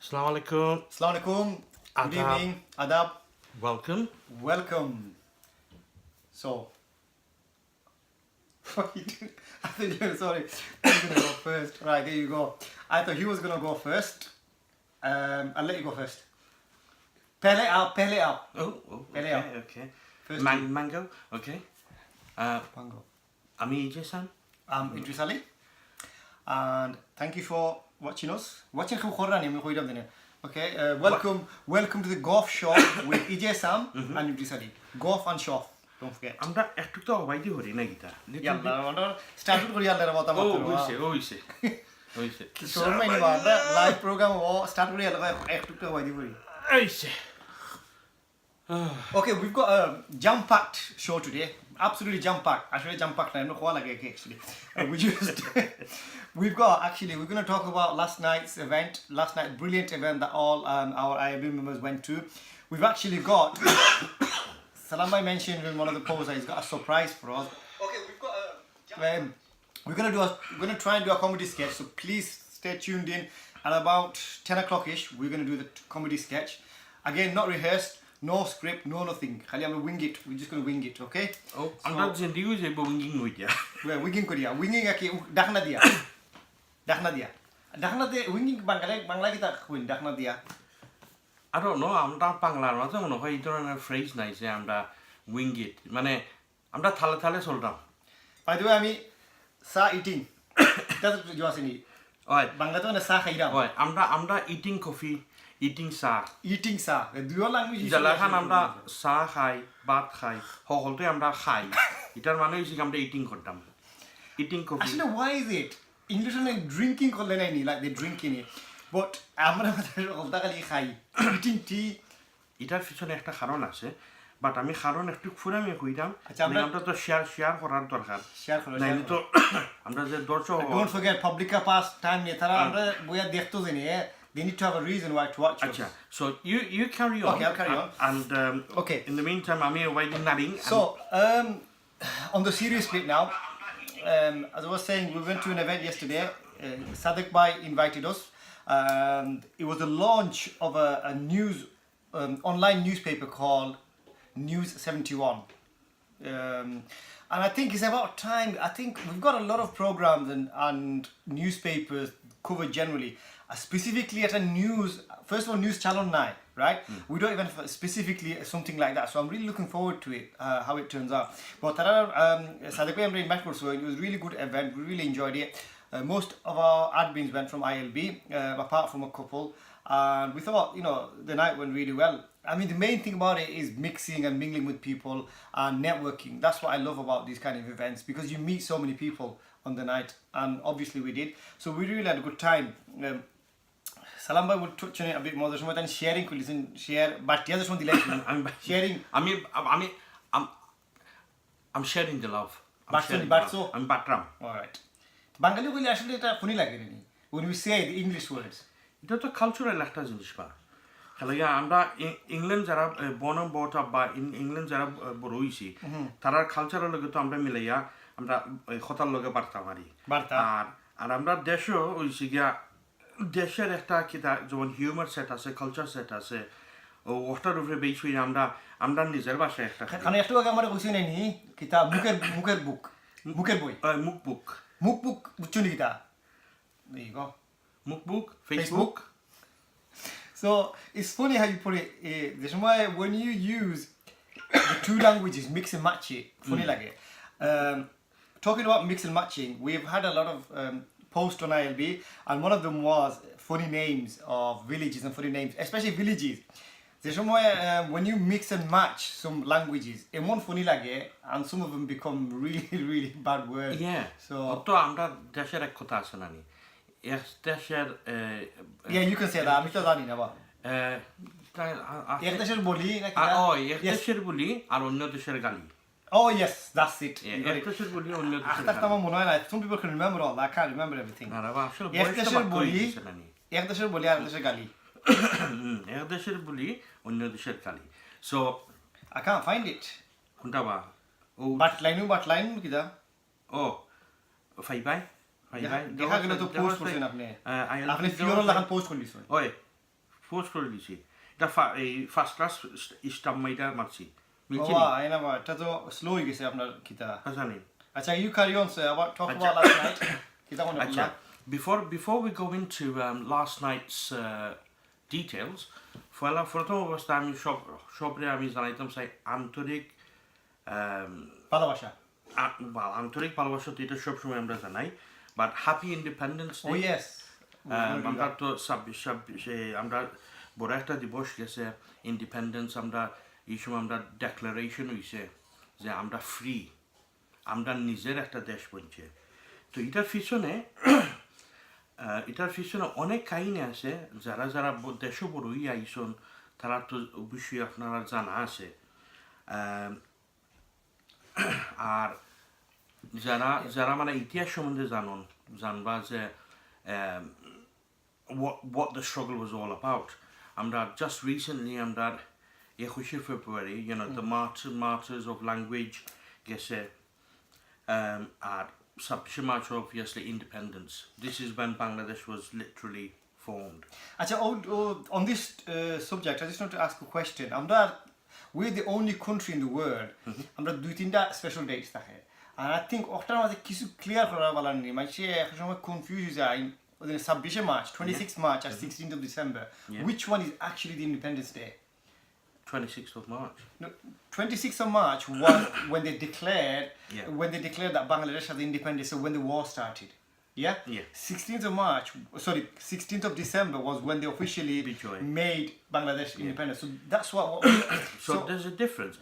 Assalamu alaikum. Assalamu alaikum. Good Adab. evening. Adab. Welcome. Welcome. So, what you doing? I thought you were sorry. I was gonna go first. Right, there you go. I thought he was gonna go first. I'll let you go first. Pele out. Oh, Pele okay, out. okay. First Mango, okay. Pango. Ami EjaySam. I'm Idris Ali. And thank you for watching us. Watching from Khorani, okay, welcome to the Goff Shoff with EjaySam and Idris Ali. Goff and Shoff. Don't forget. আমরা একটু তো ওয়াইদি হরি না গিতা Yalla, আমরা start করি আল্লাহর মত মত। ওইছে So many বাবা live program ও start করি আল্লাহ একটু ওয়াইদি করি। ওইছে Okay, we've got a jam-packed show today. Absolutely jam-packed. Actually jam-packed. I'm not quite like actually. We're going to talk about last night's brilliant event that all our IAB members went to. We've actually got Salambai mentioned in one of the posts that he's got a surprise for us. Okay, we've got we're going to try and do a comedy sketch, so please stay tuned in. At about 10 o'clock-ish, we're going to do the comedy sketch. Again, not rehearsed, no script, no nothing. Khali amra wing it. We're just going to wing it, okay? Oh, আমরা জিন্দেগি যে winging হইয়া We're winging koriya. Winging aki dakhna dia. Dakhna dia winging bangla kita kuin dakhna dia. I don't know, আমরা বাংলার মাঝে মনে হয় এই ধরনের ফ্রেজ নাই যে আমরা উইং ইট মানে আমরা থালে থালে চলতাম। By the way, আমি sa eating. That's what you are saying. ওই Bangla to na sa khairam. ওই আমরা ইটিং কফি ইটিং চা Eating sa. The dual language is জালাখান আমরা চা খাই ভাত খাই সকলতে আমরা খাই এটার মানে হইছে আমরা ইটিং করতাম eating coffee Actually, why is it? English like drinking করলে নাই নি like they drinking it. But আমরা অলতা খালি খাই. Eating tea. এটার পিছনে একটা কারণ আছে বাট আমি কারণ একটু ফুরামি কইতাম আচ্ছা, আমরা তো শেয়ার করার দরকার Share করো. নাইলে তো আমরা যে দর্শক Don't forget publica pass time নিয়ে তারা আমরা বইয়া দেখতো জানি they need to have a reason why to watch us. আচ্ছা so you carry on Okay, I'll carry on. and Okay. in the meantime আমি waiting nothing So, on the serious bit now, as I was saying, we went to an event yesterday. Sadiq Bhai invited us. It was the launch of a news online newspaper called News 71. And I think it's about time. I think we've got a lot of programs and newspapers covered generally. Specifically at a first of all, news channel 9, right? We don't even have specifically something like that. So I'm really looking forward to it, how it turns out. But Sadiq Bhai in Macro, so it was a really good event. We really enjoyed it. Most of our admins went from ILB, apart from a couple. And we thought, the night went really well. I mean, the main thing about it is mixing and mingling with people and networking. That's what I love about these kind of events, because you meet so many people on the night, and obviously we did. So we really had a good time. Salam bhai will touch on it a bit more. There's more than sharing, share, but the other one, I'm sharing. I'm sharing the love. I'm batram. Alright. Bangali will actually funny like it when we say the English words. এটা তো cultural একটা জিনিস বা খালি আমরা England যারা born বটা বা ইংল্যান্ড যারা বড় হইছি তারার কালচারের লগে তো আমরা মিলাইয়া আমরা কথার লগে বার্তা মারি আর আমরা দেশও হইছি গিয়া দেশের একটা কিতা যেমন হিউমার সেট আছে কালচার সেট আছে ও ওটার উপরে বেশ হই আমরা নিজের ভাষায় একটা খানে একটু আগে আমরা কইছি নানি কিতা মুখের বই মুখ বুক বুঝছনি কিতা there you go মুখ Facebook. So it's funny how you put it. There's why when you use the two languages, mix and match it. Funny like it. Talking about mix and matching, we've had a lot of posts on ILB, and one of them was funny names of villages and funny names, especially villages. There's why when you mix and match some languages, in one funny like it, and some of them become really, really bad words. Yeah. So তো আমরা দেশের এক কথা আছে নানি দেশের yeah, you can say that. আমি তো জানি না বা এক দেশের বলি নাকি এক দেশের বলি আর অন্য দেশের গালি Oh yes, that's it. এক দেশের বলি অন্য দেশের গালি আমার মনে হয় না some people can remember all that. I can't remember everything. না বাবা আসলে এক দেশের বলি আর দেশের গালি এক দেশের বলি অন্য দেশের গালি so I can't find it. কোনটা বা ও বাটলাইন কিটা ও ফাই বাই দেখা গেল তো পোস্ট করছেন আপনি ফিওরল লাগান পোস্ট করলিছেন ওই পোস্ট করে দিছি এটা এই ফার্স্ট ক্লাস স্টাম্প মাইটা মারছি মিলছি ও আই না এটা তো স্লো হয়ে গেছে আপনার কিতা জানি আচ্ছা you carry on sir about talk about last night কিতা মনে আচ্ছা করলা before we go into last night's details প্রথম অবস্থা আমি সবরে আমি জানাইতাম চাই আন্তরিক ভালোবাসা আন্তরিক ভালোবাসা তো এটা সবসময় আমরা জানাই বাট হ্যাপি ইন্ডিপেন্ডেন্স ও ইয়েস আমরা তো 26 আমরা বড় একটা দিবস গেছে ইন্ডিপেন্ডেন্স আমরা এই সময় আমরা ডেক্লারেশন হইছে যে আমরা ফ্রি আমরা নিজের একটা দেশ বলছে তো এটার পিছনে অনেক কাহিনী আছে যারা যারা দেশ বড়ই আইসন তারা তো অবশ্যই আপনারা জানা আছে আর যারা যারা মানে ইতিহাস সম্বন্ধে জানবা যে what the struggle was all about. আমরা just recently আমরা 21 February, you know, the martyrs of language গেছে আর 26 March obviously independence. This is when Bangladesh was literally formed. আচ্ছা on this subject I just want to ask a question. We're the only country in the world আমরা দুই তিনটা special dates থাকে আর I think ওটার মধ্যে কিছু clear করার বলার নেই মানে একটা সময় কনফিউজ হয়ে যায় 26 March, 26 March and 16th of December. Which one is actually the Independence Day? 26th of March. No, 26th of March was when they declared that Bangladesh had independence, so when the war started. Yeah? 16th of March, 16th of December was when they officially made Bangladesh independent. So that's what so there's a difference.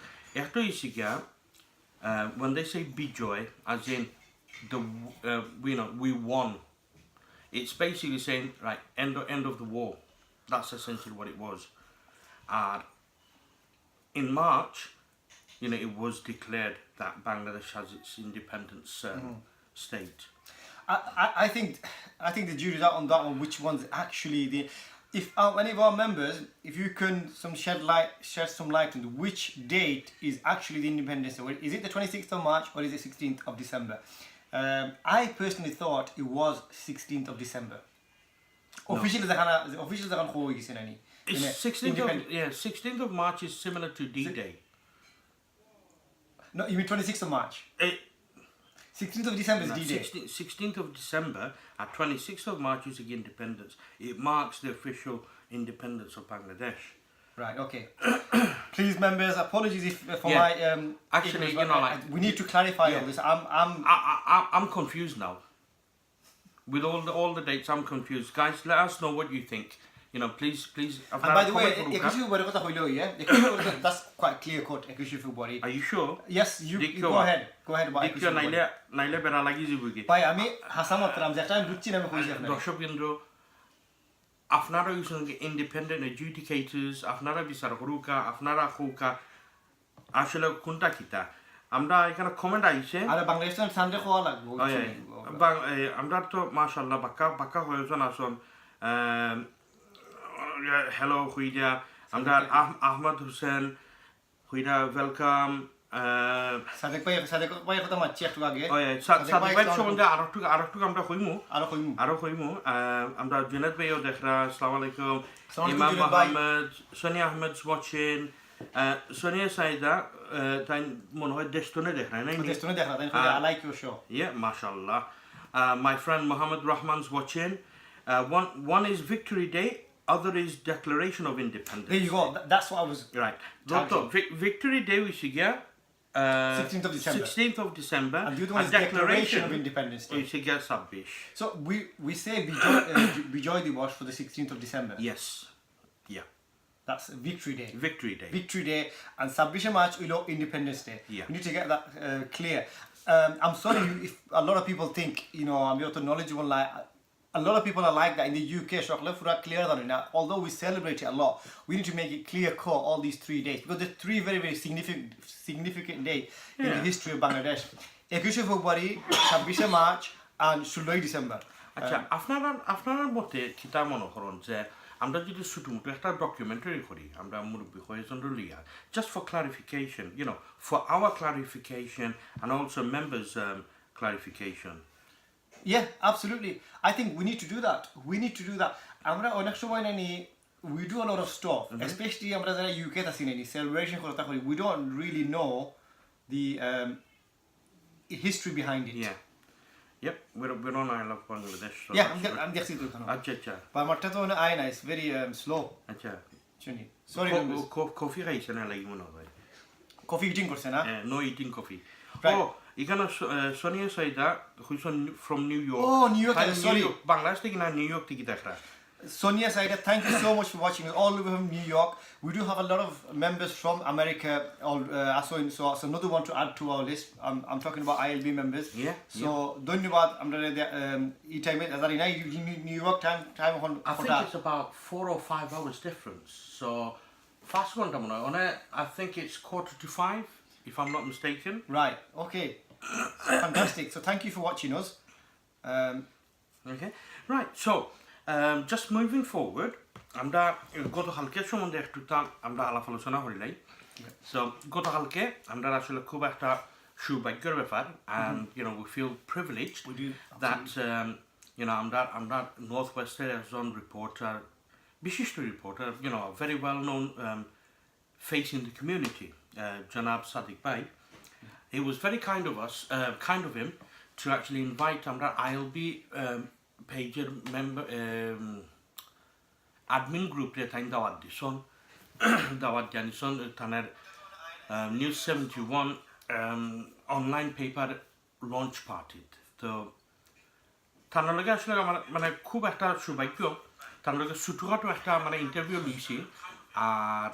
When they say Bijoy, as in we won. It's basically saying, right, end of the war. That's essentially what it was. In March, it was declared that Bangladesh has its independent state. I think the jury's out on that one. Which one's actually the? If any of our members, if you can shed some light on which date is actually the Independence Day. Is it the 26th of March or is it 16th of December? I personally thought it was 16th of December. Officially, the whole is in any. 16th of March is similar to D-Day. No, you mean 26th of March? 16th of December is D-Day. 16th of December and 26th of March is the independence. It marks the official independence of Bangladesh. Right, okay. Please, members, apologies for my actually, ignorance, we need to clarify all this. I'm confused now. With all the dates, I'm confused. Guys, let us know what you think. Please. And by the way, that's quite clear cut. February. Are you sure? Yes, you go ahead. Go ahead. নাইলে বেড়া লাগি যাবে কি ভাই আমি হাসামত রাম যেটা আমি বুঝছি না আমি কইছি আপনাকে দর্শক কেন্দ্র আপনারা ইন্ডিপেন্ডেন্ট এডুকেটরস আপনারা বিচার করুকা আপনারা খুকা আসলে কোনটা কিতা আমরা এখানে কমেন্ট আইছে আরে বাংলাদেশের সামনে খাওয়া লাগবে আমরা তো মাশাআল্লাহ বাক্কা হয়েছেন আসন hello huida আমরা আহমদ হোসেন huida welcome সাদেক ভাই কথা মারছি একটু আগে সাদেক ভাই সম্বন্ধে আরেকটু আমরা কইমু আমরা জুনায়েদ ভাইও দেখরা আসসালামু আলাইকুম ইমাম মোহাম্মদ সোনিয়া আহমেদ ওয়াচিং সোনিয়া সাইদা তাই মনে হয় দেশতনে দেখরা নাই দেশতনে দেখরা তাই I like your show mashallah my friend Muhammad Rahman's watching one is Victory Day, other is Declaration of Independence. There you go. That's what I was right. Victory Day we should get 16th of December. And the other one is Declaration of Independence Day. We should get Sabbish. So we say Bijoy Diwas for the 16th of December. Yes. Yeah. That's Victory Day. Victory Day. And 26 March we know Independence Day. Yeah. We need to get that clear. I'm sorry if a lot of people think I'm not knowledgeable. A lot of people are like that in the UK. So clear that now, although we celebrate it a lot, we need to make it clear cut all these 3 days because they're 3 very very significant days in the history of Bangladesh. 21 February, 26 March, and 16 December. আচ্ছা আপনারা মতে কিতা মনে করেন যে আমরা যদি ছোটমোটো একটা ডকুমেন্টারি করি আমরা মুরব্বী হয়েছেন লিয়া just for clarification, for our clarification and also members clarification. Yeah, absolutely. I think we need to do that. আমরা অনেক সময় নানি we do a lot of stuff, especially আমরা যারা UK তে আছি নাকি celebration করতে করি, we don't really know the history behind it. Yeah. Yep, we're on Isle of Bangladesh. So Yeah, I'm দেখছি তো এখানে। আচ্ছা। But আমারটা তো না আয় না, it's very slow. আচ্ছা। শুনি। Sorry. Coffee খাইছে না লাগি মনে হয়। Coffee eating করছে না? No eating coffee. Right. Oh, এখানে Sonia Saida who's from New York. Oh, New York, sorry. Bangladesh থেকে না নিউ ইয়র্ক থেকে দেখরা। Sonia Saida, thank you so much for watching us all the way from New York. We do have a lot of members from America, so another one to add to our list. I'm talking about ILB members. Yeah. So, dhanyawad. New York time. I think it's about 4 or 5 hours difference. So, fast one, I think it's 4:45, if I'm not mistaken. Right. Okay. Fantastic. So, thank you for watching us. Okay. Right. So. Just moving forward, আমরা গতকালকে সম্বন্ধে একটু আমরা আলাপ আলোচনা করিলাই। So গতকালকে আমরা আসলে খুব একটা সৌভাগ্যের ব্যাপার, and we feel privileged that আমরা নর্থ ওয়েস্টের একজন রিপোর্টার, বিশিষ্ট reporter, a very well known face in the community, Janab Sadiq Bhai. It was very kind of him to actually invite আমরা ILB pager member admin group রে তাই দাওয়াত জানিসন তানের News 71 online paper launch party. তো তার লগে আসলে আমার মানে খুব একটা সৌভাগ্য, তার লগে ছোটখাটো একটা মানে ইন্টারভিউ দিয়েছি। আর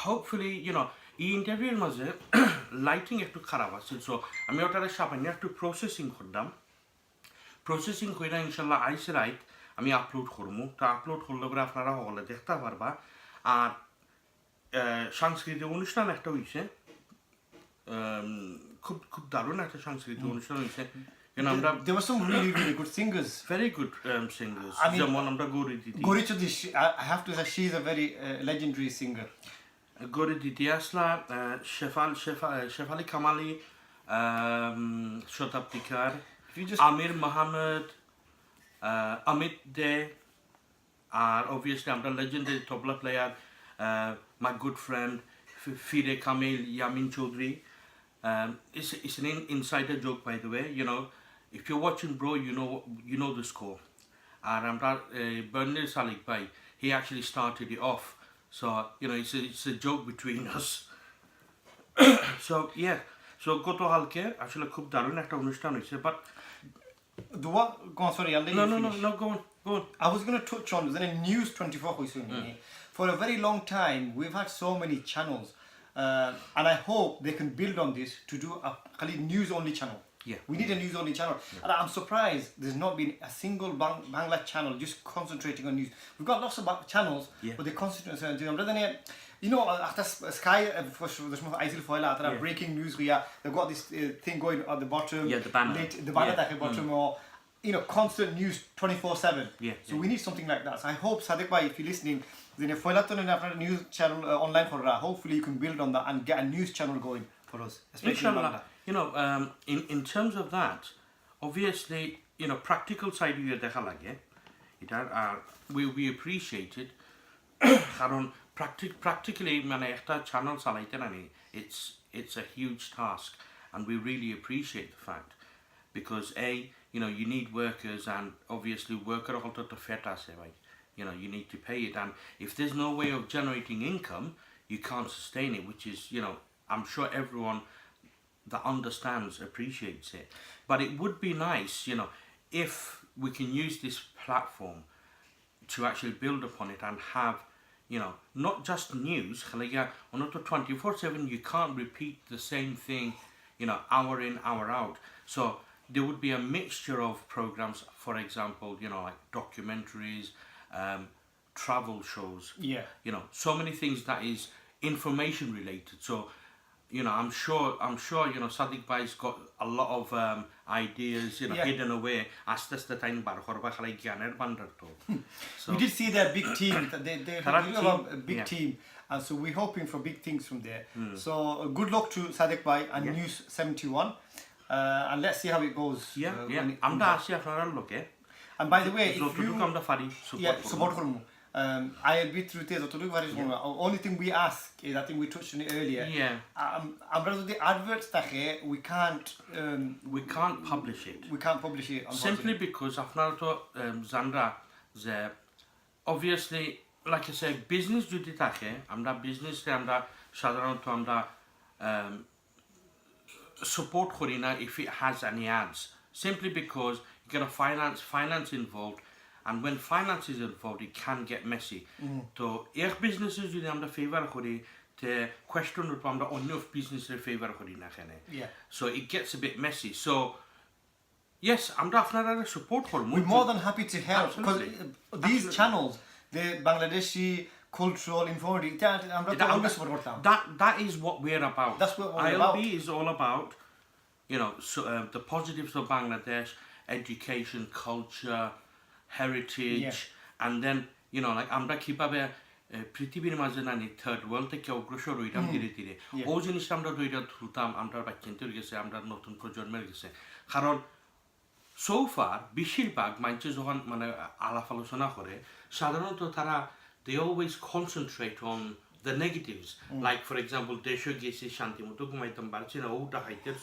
হোপফুলি এই ইন্টারভিউর মাঝে লাইটিং একটু খারাপ আছে, সো আমি ওটারে সামান্য একটু প্রসেসিং করলাম। প্রসেসিং করে ইনশাল্লাহ আইসে রাইট আমি আপলোড করবো। তা আপলোড করলে পরে আপনারা সকলে দেখতে পারবা। আর সাংস্কৃতিক অনুষ্ঠান একটা হয়েছে, খুব দারুণ একটা সাংস্কৃতিক অনুষ্ঠান হয়েছে। There were some really good singers. Very good singers. যেমন আমরা গৌরী দিদি, I have to say she's a very legendary singer. Gauri দিদি আসলা, Shefali কামালি, শতাব্দীকার, Amir Mohammed, Amit De, obviously I'm the legendary tabla player, my good friend Fide Kamil, Yamin Chaudhry. It's an insider joke, by the way. If you're watching, bro, you know the score. And I'm not Bernard Salik Bhai. He actually started it off, so it's a joke between us. So yeah. So গত কালকে আসলে খুব দারুণ একটা অনুষ্ঠান হয়েছে, but go on, sorry, I'll let you finish. No, go on. I was going to touch on the News 24 হইছে। For a very long time we've had so many channels, and I hope they can build on this to do a news only channel. Yeah. We need a news only channel. Yeah. And I'm surprised there's not been a single Bangla channel just concentrating on news. We've got lots of channels, but they concentrate on after Sky there's more ISIL foil after breaking news they've got this thing going at the bottom, the banner at the bottom, or constant news 24/7. So we need something like that. So I hope Sadiq bhai, if you're listening, then if a news channel online for hopefully you can build on that and get a news channel going for us, especially in Bangla. In terms of that, obviously practical side of দেখা লাগে এটা, আর we appreciate it কারণ practically মানে একটা channel চালাইতে না it's a huge task, and we really appreciate the fact because you need workers, and obviously worker হলটা তো ফেট আছে ভাই, you need to pay it, and if there's no way of generating income you can't sustain it, which is I'm sure everyone that understands appreciates it. But it would be nice if we can use this platform to actually build upon it and have not just news. On 24/7 you can't repeat the same thing hour in hour out, so there would be a mixture of programs, for example like documentaries, travel shows, so many things that is information related. So I'm sure Sadiq Bhai's got a lot of ideas hidden away. Aste time bar korba khalai gyaner bandar to. So we did see their big team. They have a big team, and so we're hoping for big things from there. So good luck to Sadiq Bhai and News 71, and let's see how it goes. Amda ashi আপনারা লোকে, and by the way, if you আমরা ফারি support করব, I'll be through this. Only thing we ask is, I think we touched on it earlier. Yeah. The adverts we can't. We can't publish it. We can't publish it. Simply because আপনার তো জানরা যে obviously like I say business যদি থাকে আমরা business-এ আমরা সাধারণত আমরা support করি না if it has any ads simply because you get a finance involved and when finance is involved it can get messy তো এক business-এ যদি আমরা favor করি তে question উঠবো আমরা অন্য business-এর favor করি না এখানে so it gets a bit messy so yes, I'm definitely support for we're more than happy to help because these channels, the Bangladeshi cultural informative, that is what we're about. That's what we're ILB about. is all about, you know, the positives of Bangladesh, education, culture, heritage, and then, you know, like আমরা কিভাবে পৃথিবীর মাঝে নানি third world থেকে অগ্রসর হইতাম ধীরে ধীরে ও জিনিসটা আমরা ধইরা তুলতাম আমরা বাচ্চাদের গেছে আমরা নতুন প্রজন্মের গেছে কারণ so far বেশিরভাগ মানুষ যখন মানে আলাপ আলোচনা করে সাধারণত তারা they always concentrate on the negatives like for example দেশে গেছি শান্তি মতো ঘুমাইতাম পারছি না ওটা হাইতের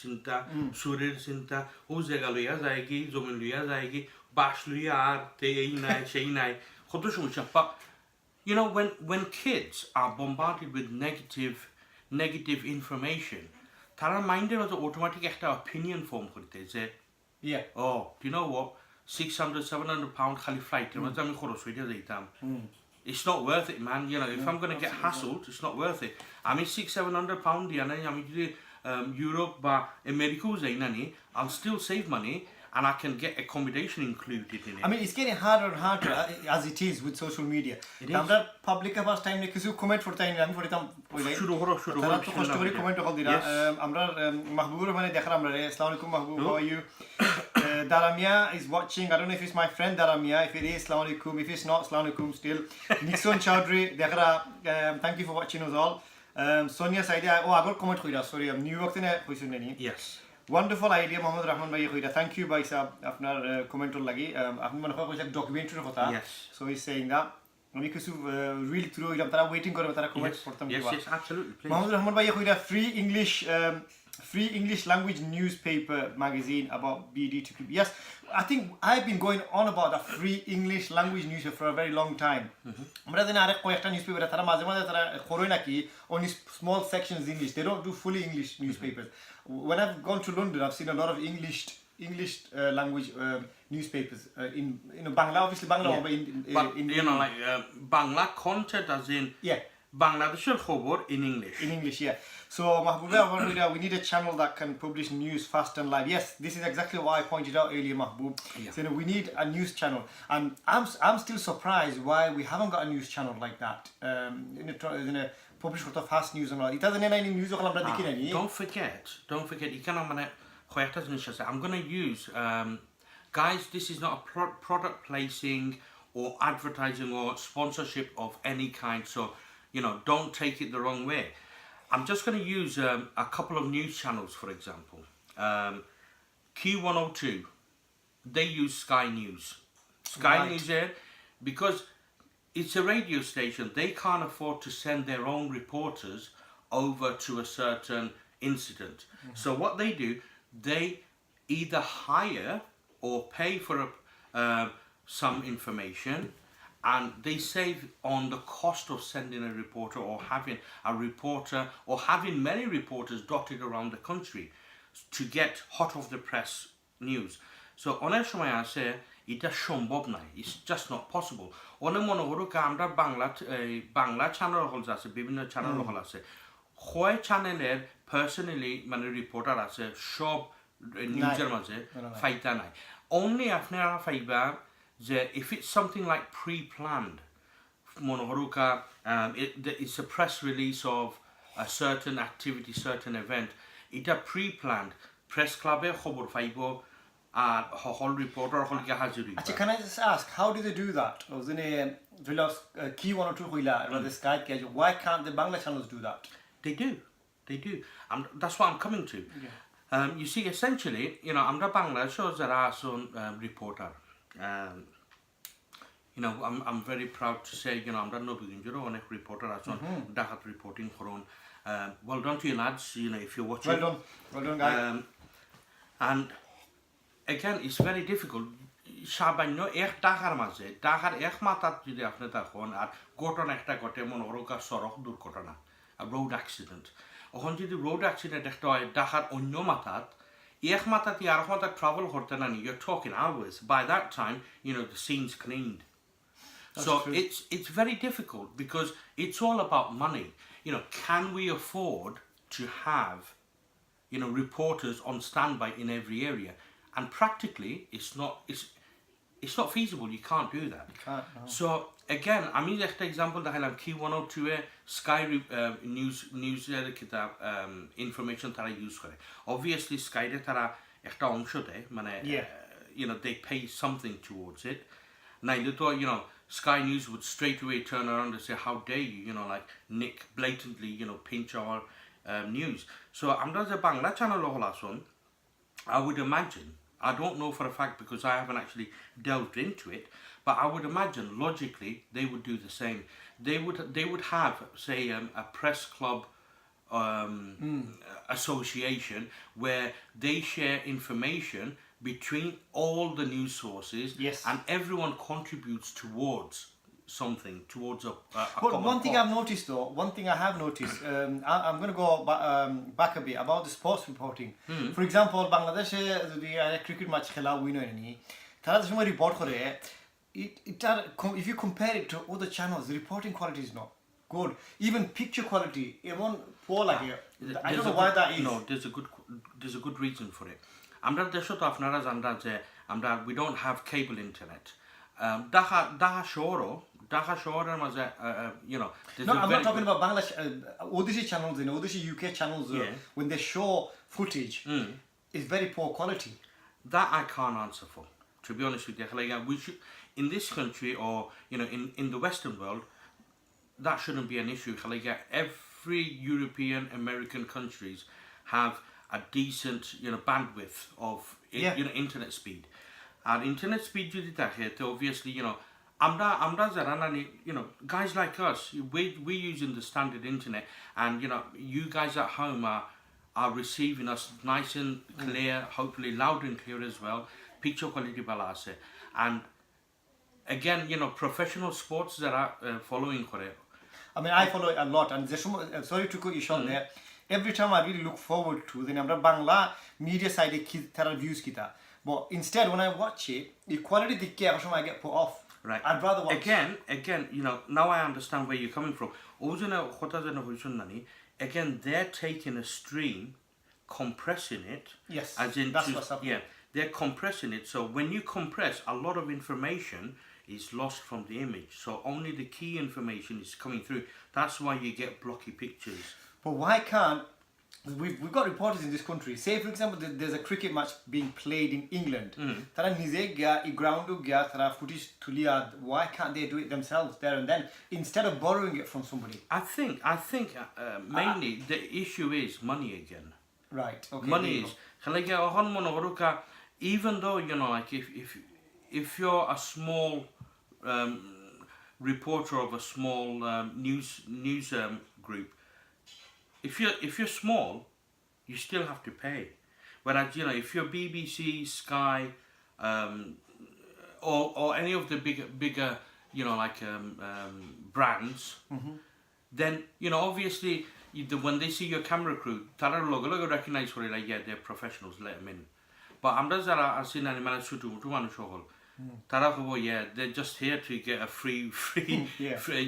চিন্তা সুরের চিন্তা ও জায়গা লইয়া যায় কি জমি লইয়া যায় কি বাস লইয়া আর এই নাই সেই নাই কত সমস্যা but you know when kids are bombarded with negative information তারা মাইন্ডের মধ্যে অটোমেটিক একটা opinion form করতে যে oh do you know what 600-700 pound খালি flight এর মধ্যে আমি খরচ হইতে যাইতাম it's not worth it man you know if I'm going to get hassled it's not worth it আমি 600-700 pound দিয়া নাই আমি যদি Europe বা America যাই না নি I'll still save money and I can get accommodation included in it. I mean, it's getting harder and harder as it is with social media. আমরা public first time কিছু comment for time আমি পড়িতাম শুরু করো তারা তো কষ্ট করে comment হল দিরা আমরা মাহবুবুর রহমানে দেখালাম আমরা আসসালামু আলাইকুম মাহবুব how are you Daramia is watching I don't know if it's my friend Daramia if it is assalamu alaikum if it's not assalamu alaikum still Nixon Chowdhury dekhra thank you for watching us all Sonia Saidi agar comment কইরা sorry New York থেকে কইছেন নি yes wonderful idea Mohammad Rahman bhai কইরা thank you bhai sahab আপনার কমেন্টর লাগি আপনি মনে হয় কইছেন ডকুমেন্টারির কথা so he's saying that আমি কিছু রিল থ্রু হইলাম তারা ওয়েটিং করে তারা কমেন্ট করতাম yes absolutely please Mohammad Rahman bhai কইরা free English language newspaper magazine about BD to keep. Yes, I think I've been going on about the free English language newspaper for a very long time. আমরা জানি আরেক কয়েকটা newspaper তারা মাঝে মাঝে তারা করে নাকি only small sections English. They don't do fully English newspapers. When I've gone to London, I've seen a lot of English language newspapers in Bangla, obviously Bangla, but you know like Bangla content as in Bangladesh's khobor in English. In English, yeah. So, Mahbooba, we need a channel that can publish news fast and live. Yes, this is exactly why I pointed out earlier, Mahboob. So, we need a news channel. And I'm still surprised why we haven't got a news channel like that. Publish of fast news and all. It doesn't have any news. Don't forget, you cannot I'm going to use, guys, this is not a product placing or advertising or sponsorship of any kind. So, you know, don't take it the wrong way. I'm just going to use a couple of news channels, for example. Key 102, they use Sky News. Sky News there, because it's a radio station, they can't afford to send their own reporters over to a certain incident. So what they do, they either hire or pay for some information, and they save on the cost of sending a reporter or having a reporter or having many reporters dotted around the country to get hot off the press news. So অনেক সময় আছে এটা সম্ভব নাই, it's just not possible. অনেক মনে করো আমরা বাংলা চ্যানেল হল আছে, বিভিন্ন চ্যানেল হল আছে, হয় চ্যানেলের পার্সোনালি মানে রিপোর্টার আছে সব নিউজের মাঝে ফাইতা নাই। Only আপনারা ফাইবা if it's something like pre-planned, it's a press release of a certain activity, certain event, it's a pre-planned press club khobor faibo R whole reporter hol ge hazuri. Can I just ask, how do they do that? Key 102 hoila the Sky why can't the Bangla channels do that? They do. That's what I'm coming to. You see, essentially, you know, amra Bangla shows that are some reporter. you know, I'm very proud to say, you know, আমরা নবীগঞ্জেরও অনেক reporter আছেন, ডাকাত reporting করুন. Well done to you lads, you know, if you're watching. Well done, guys. And again, it's very difficult. সামান্য এক টাকার মাঝে টাকার এক মাথার যদি আপনি তখন আর ঘটনা একটা ঘটে মনে করো সড়ক দুর্ঘটনা, রোড অ্যাক্সিডেন্ট, এখন যদি রোড অ্যাক্সিডেন্ট একটা হয় টাকার অন্য মাথাত এক মাথাতে আর মাথা ট্রাভেল করতে না নি, you're talking hours. By that time, you know, the scene's cleaned. That's so true. it's very difficult because it's all about money. You know, can we afford to have, you know, reporters on standby in every area? And practically, it's not feasible. You can't do that. You can't, no. So again, আমি একটা example দেখালাম কি 102 এ Sky news কিতা information তারা use করে. Obviously, Sky রে তারা একটা অংশ দেয়, মানে you know, they pay something towards it. নাইলে তো, you know, Sky News would straight away turn around and say, how dare you, you know, like Nick blatantly, you know, pinch our news. So আমরা যে Bangla channel হল আসুন, I would imagine, I don't know for a fact because I haven't actually delved into it, but I would imagine logically they would do the same. They would have, say, a press club association where they share information between all the news sources, yes, and everyone contributes towards something, towards a But common one thing cause. I've noticed though, one thing I have noticed, I'm going to go back a bit about the sports reporting. For example, Bangladesh, the cricket match khela winner ni, tara je সময় report করে, if you compare it to other channels, the reporting quality is not good. Even picture quality, even poor like I don't know why that is. No, there's a good reason for it. আমরা দেশে তো আপনারা জানরা যে আমরা we don't have cable internet. Dhaka শহরের মাঝে, you know, No, I'm not talking about Bangladesh, Odissi channels, you know, Odissi UK channels, when they show footage, it's very poor quality. That I can't answer for, to be honest with you. Like, we should, in this country or, you know, in the Western world, that shouldn't be an issue. Like, every European, American countries have a decent, you know, bandwidth of, you know, internet speed. And internet speed যদি থাকে, তো obviously, you know, আমরা যারা নানি, you know, guys like us, we're using the standard internet, and, you know, you guys at home are receiving us nice and clear, hopefully loud and clear as well. Picture quality bala আছে. And again, you know, professional sports যারা following করে. I mean, I follow it a lot, and sorry to cut you short there. Every time I really look forward to the Bangla media side of views kita. But instead, when I watch it, the quality I get put off. Right. I'd rather watch. Again, you know, now I understand where you're coming from. Again, they're taking a stream, compressing it. Yes, as in that's what's happening. Yeah, they're compressing it. So when you compress, a lot of information is lost from the image. So only the key information is coming through. That's why you get blocky pictures. But why can't we've got reporters in this country? Say, for example, there's a cricket match being played in England. Tara nize gya I ground gya tara footage tuliya. Why can't they do it themselves there and then instead of borrowing it from somebody? I think mainly the issue is money again. Right. Okay. Money is. Even though, you know, like if you're a small reporter of a small news group, if you're small, you still have to pay. Whereas, you know, if you're BBC, Sky, or any of the bigger, you know, like brands, then, you know, obviously when they see your camera crew, tara logo recognize for it, like, yeah, they're professionals, let them in. But আমরা যারা আছি না মানে ছোট মানুষ হল, তারা হবো, yeah, they're just here to get a free,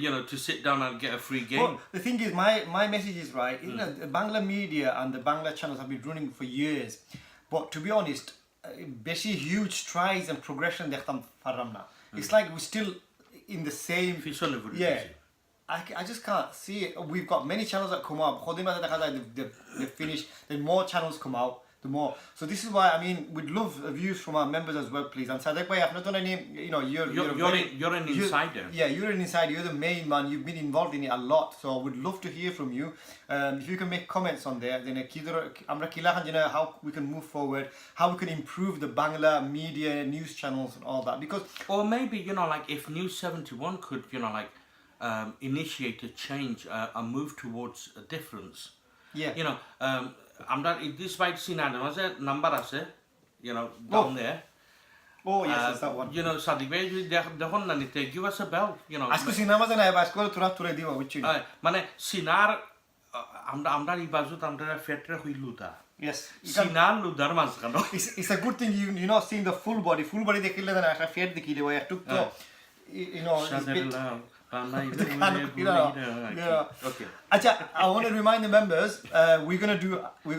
you know, to sit down and get a free game. Well, the thing is, my message is right. You know, the Bangla media and the Bangla channels have been running for years, but to be honest, basically huge strides and progression dekhtam farramna. It's like we're still in the same. Yeah. I just can't see it. We've got many channels that come out. They've finished. Then more channels come out. the more. So this is why, I mean, we'd love views from our members as well, please. And Sadek bhai, I've not done any, you know, You're an insider. Yeah, you're an insider. You're the main man. You've been involved in it a lot. So we'd love to hear from you. If you can make comments on there, then how we can move forward, how we can improve the Bangla media, news channels and all that. Because, Or maybe, you know, like if News 71 could, you know, like initiate a change, a move towards a difference. yeah. You know, আমরা Idris by Sinan was a number আছে, you know, down there. Oh, yes, it's that one. You know, Sadiq bhai যদি দেখুন না নিতে, give us a bell, you know. আজকে cinema জানা আজকে তুলে দিবা বুঝছি মানে সিনার আমরা ইবাজত আমরা ফেটরে হই লুদা। Yes. সিনার লুদার মাঝখানে। It's a good thing you know seeing the full body দেখিলে না একটা ফেট দেখিলে ওই একটু তো you know it's bit Okay. Acha, I want to remind the members, we're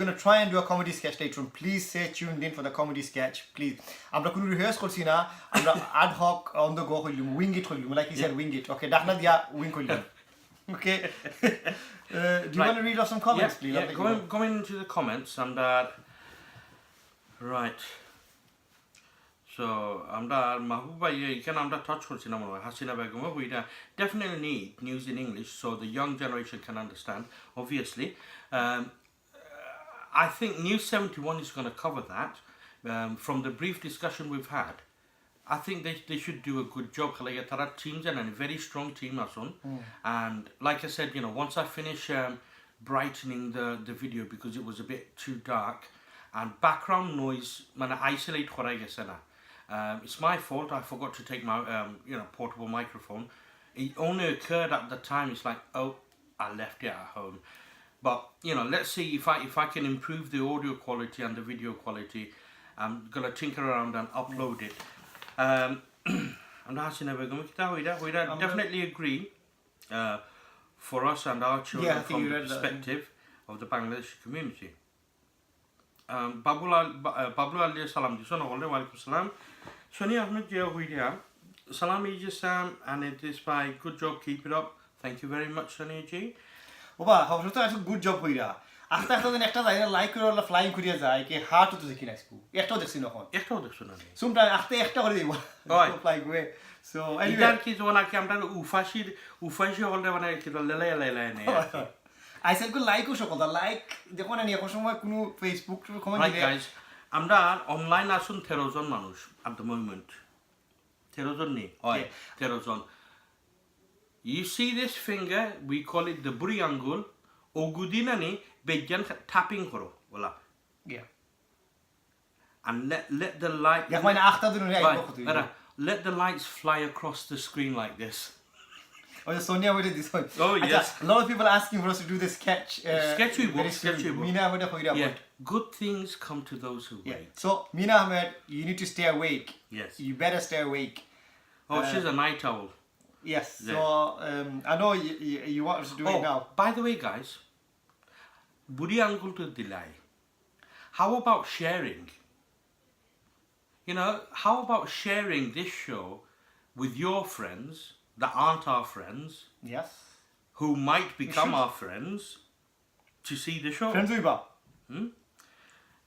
gonna try and do a comedy sketch later on. Please stay tuned in for the comedy sketch, please. আমরা কোনো rehearse করছি না, আমরা ad hoc on the go হইলুম, wing it হইলুম, like he said, wing it. Okay, ডাকনা দিয়া wing হইলুম. Okay. Do you want to read off some comments, please? Yeah, going into the comments and right. So আমরা মাহবুবা এখানে আমরা touch করছি না মনে হয় Hasina Begum we definitely need news in English so the young generation can understand obviously. I think News 71 is going to cover that. From the brief discussion we've had, I think they should do a good job. Tara teams and a very strong team asun. And like I said, you know, once I finish brightening the video because it was a bit too dark and background noise mana isolate korai gese na. It's my fault. I forgot to take my you know, portable microphone. It only occurred at the time. It's like, oh, I left it at home. But you know, let's see if I can improve the audio quality and the video quality. I'm gonna tinker around and upload it. I'm not definitely agree for us and our children from the perspective of the Bangladeshi community. Bablu Ali salam di sono golle walaikum salam. Shoni Ahmed Jia Huidia. Salam EjaySam and Idris by good job, keep it up. Thank you very much, Shoni Ji. Oba, how to do good job হইরা আস্তে আস্তে একটা যায় like করে OLA flying করিয়া যায় কি heart তো দেখি না স্কু একটাও দেখছি না এখন একটাও দেখছো না সুমটা আস্তে একটা করে দিব ফ্লাই গো সো এটার কি জোনা কি আমরা উফাশি হলে মানে কি লেলা নে আইসেল কো লাইক ও সকল লাইক দেখো না এখন সময় কোনো ফেসবুক কমেন্ট দিলে গাইস আমরা অনলাইন আসুন 13 জন মানুষ at the moment 13 জন নি হয় 13 জন. You see this finger, we call it the buri angul. Ogudinani bejan tapping koro, voila. Yeah. And let the light. Let the lights fly across the screen like this. Oh, Sonia, we did this one. Oh yes. A lot of people are asking for us to do the sketch. Sketchy book. Mina, yeah. Good things come to those who wait. So, Mina Ahmed, you need to stay awake. Yes. You better stay awake. Oh, she's a night owl. Yes. So, I know you want us to do it now. By the way, guys, Buri Angul to Delay. How about sharing? You know, how about sharing this show with your friends that aren't our friends? Yes. Who might become our friends to see the show? Friends uiba.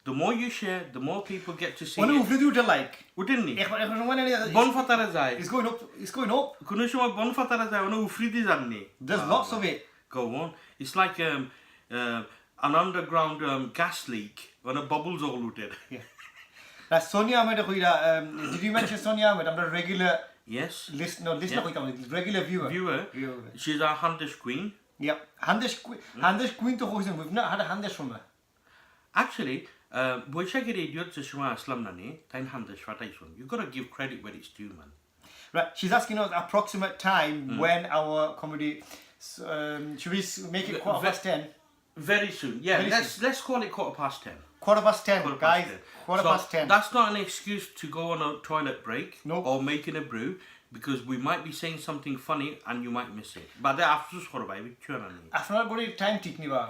The more you share, the more people get to see it. Onu video to like. Wouldn't it? এখন সময় নেই বনফাতারে যায়. It's going up. It's going up. কোন সময় বনফাতারে যায় ওনা উফরিদি জাননি. There's lots of it. Go on. It's like an underground gas leak when a bubbles all looted. Yeah. Now Sonia Ahmed did you mention Sonia Ahmed? I'm a regular Yes. Listener regular viewer. She's our Handish queen. Yep. Handish queen to hoisen. We've not had a Handish from her. Actually, বৈশাখের idiot যে সময় আসলাম না নি তাই Handish ফাটাইছুন. You got to give credit where it's due, man. Right. She's asking us approximate time when our comedy should we make it 10:15? Very soon. Yeah, let's call it 10:15. 10:15, guys. 10:15. That's not an excuse to go on a toilet break or making a brew because we might be saying something funny and you might miss it. But then after সরবাই বিচ্ছু না নি। আপনার বড় time ঠিক নিবা।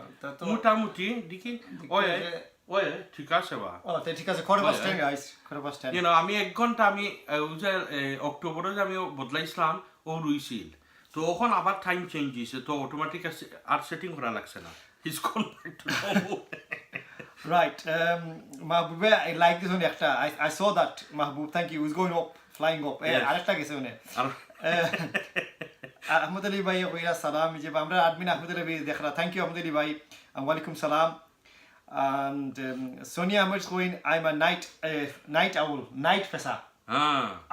মোটামুটি দেখি way ঠিক আছে বা। ঠিক আছে 10:15 guys. 10:15. You know, আমি 1 ঘন্টা আমি অক্টোবরে আমি বদলাইছিলাম ও রুইছিল। তো ওখান আবার টাইম চেঞ্জ হইছে তো অটোমেটিক আর সেটিং করা লাগছে না। He's gone back to normal. Right. Mahbub, I like this one. I saw that, Mahbub. Thank you. It was going up, flying up. Yes. আরেকটা গেছে ওনে আহমদ আলী ভাই কইরা সালাম যে আমরা admin আহমদ আলী ভাই দেখরা thank you আহমদ আলী ভাই and walaikum salam and Sonia Ahmed is going I'm a night owl night fesa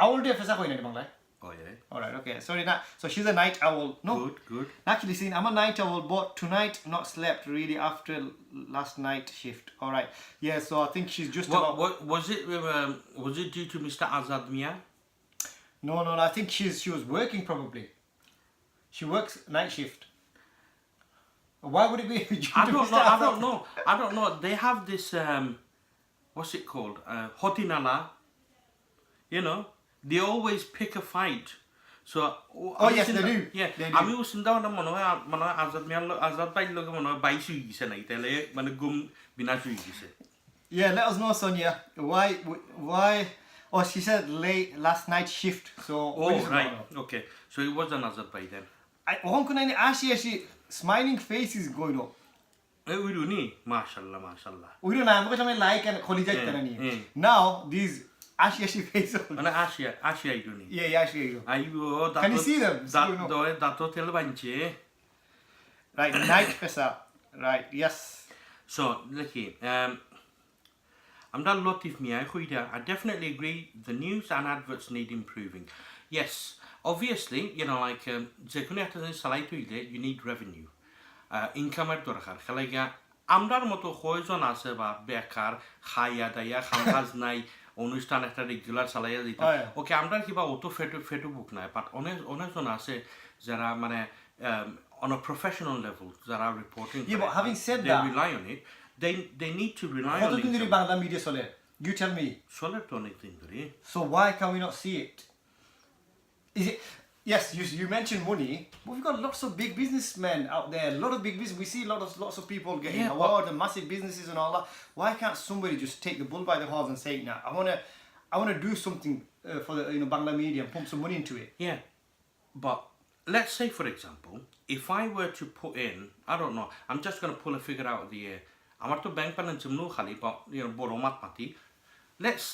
owl day fesa কই না বাংলায় Oh yeah. all right okay sorry now so she's a night owl no Good. actually seen I'm a night owl but tonight not slept really after last night shift all right yeah so I think she's just about What was it due to Mr. Azad Mia? no I think she was working probably she works night shift why would it be I don't know they have this what's it called Hotinala, you know they always pick a fight so yes they do yeah আমি চিন্তা করলাম মনে হয় আজাদ ভাই লোকে মনে হয় 22 হয়ে গেছে নাকি তাহলে মানে গুম বিনাশ হয়ে গেছে yeah let us know Sonia why oh she said late last night shift so right okay so it was an Azad Bhai then on kuna ni ashi smiling face is going up we do ni mashallah we don't know I'm going to like and kholi jai tara ni now these ashi face মানে Asia I do ni yeah ashi ayo can you see them that hotel banche right night fesa right yes so look I'm not Latif Mia I definitely agree the news and adverts need improving yes obviously you know like যেকোনো একটা জিনিস চালাই তুইলে you need revenue ইনকামের দরকার খেলাইগা আমরার মতো কয়জন আছে বা বেকার খাইয়া দাইয়া খামকাজ নাই অনুষ্ঠান একটা রেগুলার চালাইয়া দিতাম ওকে আমরা কিবা অত ফেটু বুক নাই বাট অনেকজন আছে যারা মানে on a professional level যারা reporting yeah but having said they that rely on it they need to rely on it কতদিন বাংলা মিডিয়া চলে you tell me চলে তো অনেকদিন ধরে so why can we not see it is it yes you mentioned money but we've got lots of big businessmen out there a lot of big business we see lots of people getting awards and massive businesses and all that why can't somebody just take the bull by the horns and say nah I want to do something for the Bangla media and pump some money into it yeah but let's say for example if I were to put in I don't know I'm just going to pull a figure out of the air আমার তো bank balance no খালি but you know বড় মাত পাতি let's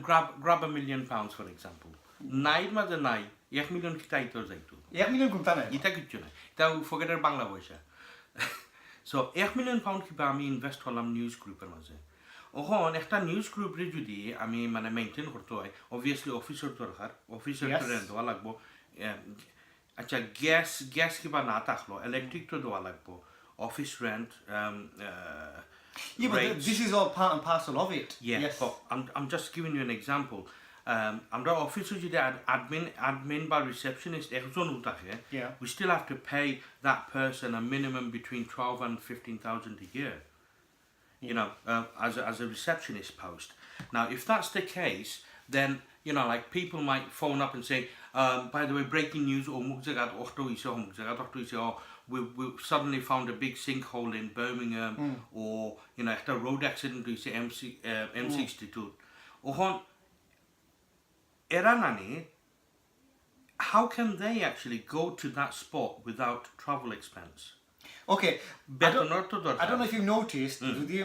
grab £1 million for example নাই মাঝে নাই 1 million কি তাই তো যাইতো 1 million কোনটা নাই এটা কিছু নাই তাও ফরগেটের বাংলা পয়সা সো 1 million pound কিবা আমি ইনভেস্ট করলাম নিউজ গ্রুপের মাঝে ওখন একটা নিউজ গ্রুপরে যদি আমি মানে মেইনটেইন করতে হয় অবভিয়াসলি অফিসার দরকার অফিসার রেন্ট দেওয়া লাগবো আচ্ছা গ্যাস কিবা না থাকলো ইলেকট্রিক তো দেওয়া লাগবো office rent yeah but this is all part and parcel of it yes but I'm just giving you an example আমরা অফিসে যদি admin বা receptionist একজন থাকে we still have to pay that person a minimum between 12 and 15,000 a year you know as a receptionist post now if that's the case then you know like people might phone up and say by the way breaking news or we suddenly found a big sinkhole in Birmingham or you know after a road accident we say M62 Ereh how can they actually go to that spot without travel expense okay I don't know if you noticed যদি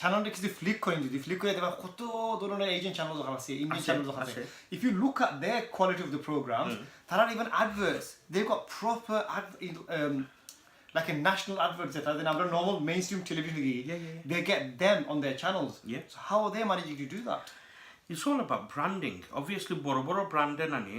চ্যানেলটা কিছু Flick করেন যদি Flick করে দেবা কত ধরনের agent channel আছে ইন্ডিয়ান চ্যানেল আছে if you look at their quality of the program there are even adverts they've got proper like a national adverts that are our normal mainstream television they get them on their channels so how are they managing to do that it's all about branding obviously boro branding ani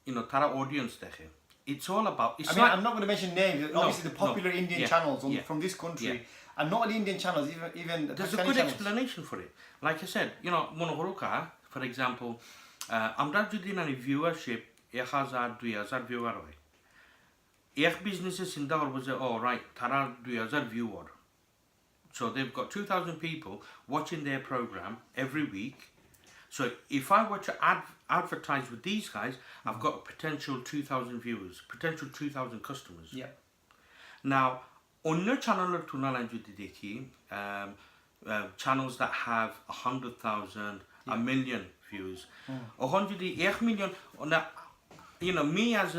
you know tara audience dekhe it's all about I'm not going to mention names obviously the popular Indian channels from this country and not only Indian channels even there's a good explanation for it like I said you know monohoroka for example amra jodi nani viewership 1000 2000 viewer hoy ek business e chinta korbo je oh right tara 2000 viewer so they've got 2000 people watching their program every week so if I were to advertise with these guys I've got a potential 2,000 viewers potential 2,000 customers now on your channel tunala jodi dekhi channels that have 100,000 a million views ohon jodi 1 million you know me as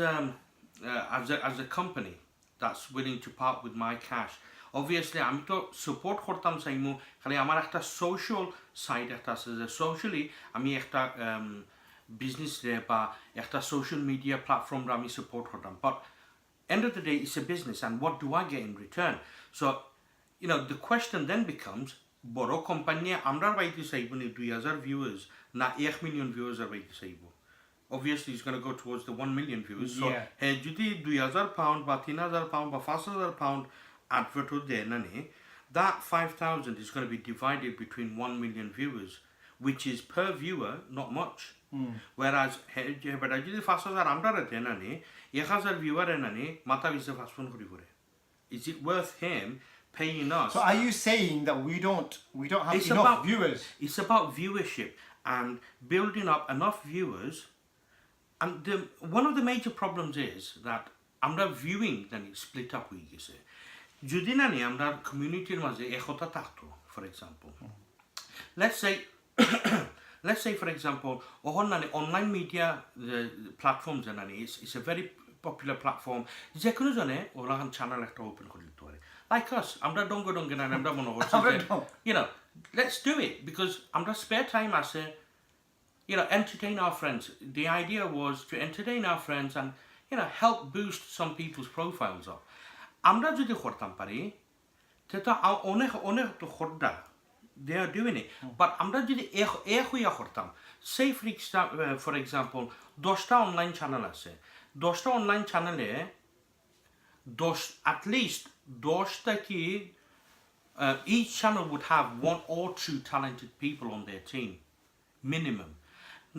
a company that's willing to part with my cash obviously আমি তো support করতাম চাইমু খালি আমার একটা social side একটা আছে যে socially আমি একটা business রে বা একটা social media platform রে আমি support করতাম, but end of the day it's a business and what do I get in return? So you know the question then becomes বড় কোম্পানি আমরার বাইতে চাইবো নি 2000 viewers না 1 million viewers আর বাইতে চাইবো? Obviously it's going to go towards the 1 million views. So হে যদি 2000 pound বা 3000 pound বা 5000 pound advert দেয় না নে, that 5000 is going to be divided between 1 million viewers, which is per viewer not much. Whereas বেটা যদি 5000 আমরা দেয় না নে 1000 viewer না নে মাথা বিছে ফাসফোন করি করে. Is it worth him paying us? So are you saying that we don't have enough viewers? It's about viewership and building up enough viewers. And one of the major problems is that আমরা viewing then split up হয়ে গেছে. যদি না নি আমরা community মাঝে একতা থাকতো, for example. Let's say for example ওহন না online media platforms না নি it's a very popular platform. যে কোনো জনে ওরা চ্যানেল একটা ওপেন করে দিতে পারে. Like us, আমরা ডঙ্গে না আমরা মনে করছি you know, let's do it because আমরা spare time আছে, you know, entertain our friends. The idea was to entertain our friends and, you know, help boost some people's profiles up. আমরা যদি করতাম পারি সেটা অনেক তো খরদা, they are doing it. But আমরা যদি এক হইয়া করতাম, say for example 10টা অনলাইন চ্যানেল আছে, 10টা অনলাইন চ্যানেলে at least 10টা কি each channel would have 1 or 2 talented people on their team minimum.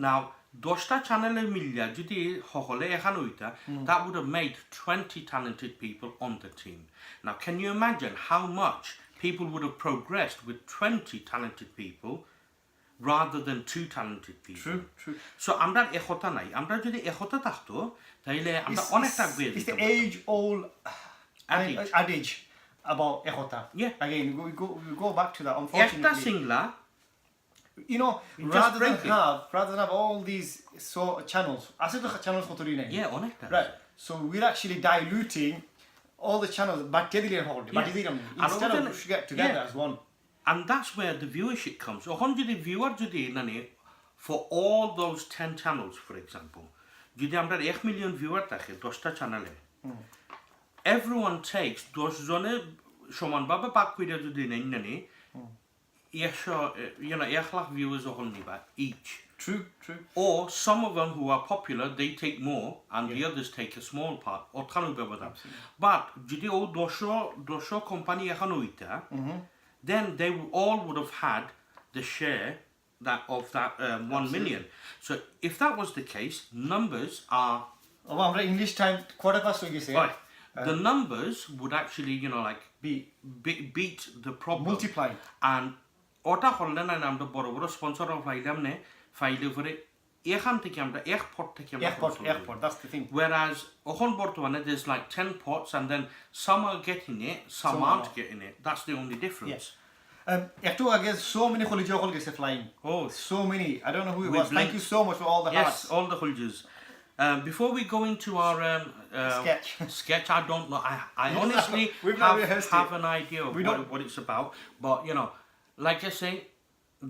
Now, 10টা চ্যানেলে মিলিয়া যদি হলে এখানে হইতা, that would have made 20 talented people on the team. Now, can you imagine how much people would have progressed with 20 talented people rather than 2 talented people? True. So, আমরা একতা নাই. আমরা যদি একতা থাকতো, তাহলে আমরা অনেকটা বের It's the age-old adage about ekota. Yeah. Again, we go back to that, unfortunately. একটা Singla, you know, rather than have all these channels, channels yeah, অনেকটা. right? So we're actually diluting all the channels, instead of get together as one. And that's where the viewership comes. So, যদি viewer যদি নানি for all those 10 channels, for example, যদি আমরা 1 million viewer থাকে 10টা চ্যানেলে, everyone takes 10 জনে সমানভাবে পাক কইরা যদি নেন নানি, you know, 1 lakh viewers all niba each. True. Or some of them who are popular, they take more, and the others take a small part. Or kanu bebada. But যদি ও 200 company এখন হইতা, then they all would have had the share of that 1 million. So if that was the case, numbers are. Oh, আমরা English time quarter past হয়ে গেছে. Right. The numbers would actually, you know, like beat the problem. Multiply. And ওটা হলে না আমরা বড় sponsor ফাইলাম নে ফাইলে করে এখান থেকে আমরা এক পট থেকে airport, that's the thing. Whereas এখন বর্তমানে there's like 10 pots and then some are getting it, some aren't getting it. That's the only difference. Ektu aage so many khuliji okol gese flying. Oh, so many. I don't know who it was. Thank you so much for all the hearts. Yes, all the khuljas. Before we go into our sketch, I don't know. I honestly have an idea of what it's about, but you know, like I say,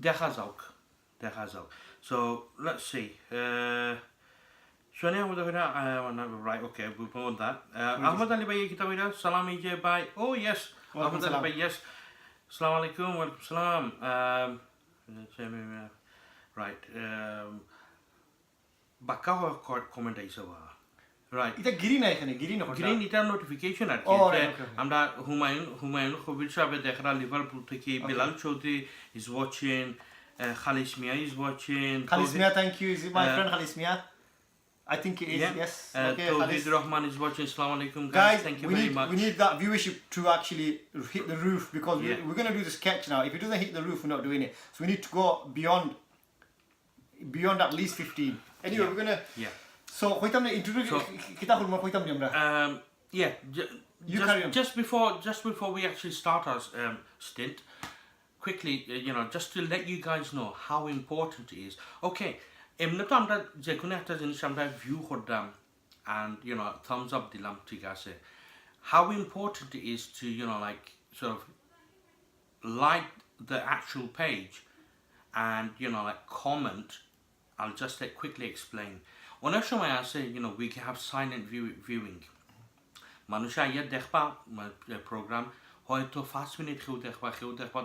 দেখা যাওক. So let's see. Right, okay, we'll go on that. Ahmad Ali bhai kita bhai salam Ejay bhai. Oh yes, Ahmad Ali bhai, yes. Assalamu alaikum, wa alaikum salam. Right. Bakka comment aisa ba. Right. Ita giri na ekhane, giri na korta. Green এটা notification আর কি আমরা হুমায়ুন কবির সাহেব দেখরা Liverpool থেকে Bilal Chowdhury is watching, Khalis Mia is watching. Khalis Mia, thank you. Is it my friend Khalis Mia? I think it is. Yes. Okay. Tawhid Rahman is watching. Assalamu alaikum guys. Thank you very much. We need that viewership to actually hit the roof because we're going to do the sketch now. If it doesn't hit the roof, we're not doing it. So we need to go beyond at least 15. Anyway, we're going to So, introduce kita hulma hoitam jamra. Just before we actually start our stint, quickly, you know, just to let you guys know how important it is. Okay, এমনি তো আমরা যে কোনো একটা জিনিস আমরা view করলাম and you know thumbs up দিলাম ঠিক আছে. How important it is to, you know, like sort of like the actual page and like comment, I'll just quickly explain. অনেক সময় আছে we can have silent viewing. মানুষ আইয়া দেখবা programme হয়তো 5 মিনিট কেউ দেখবা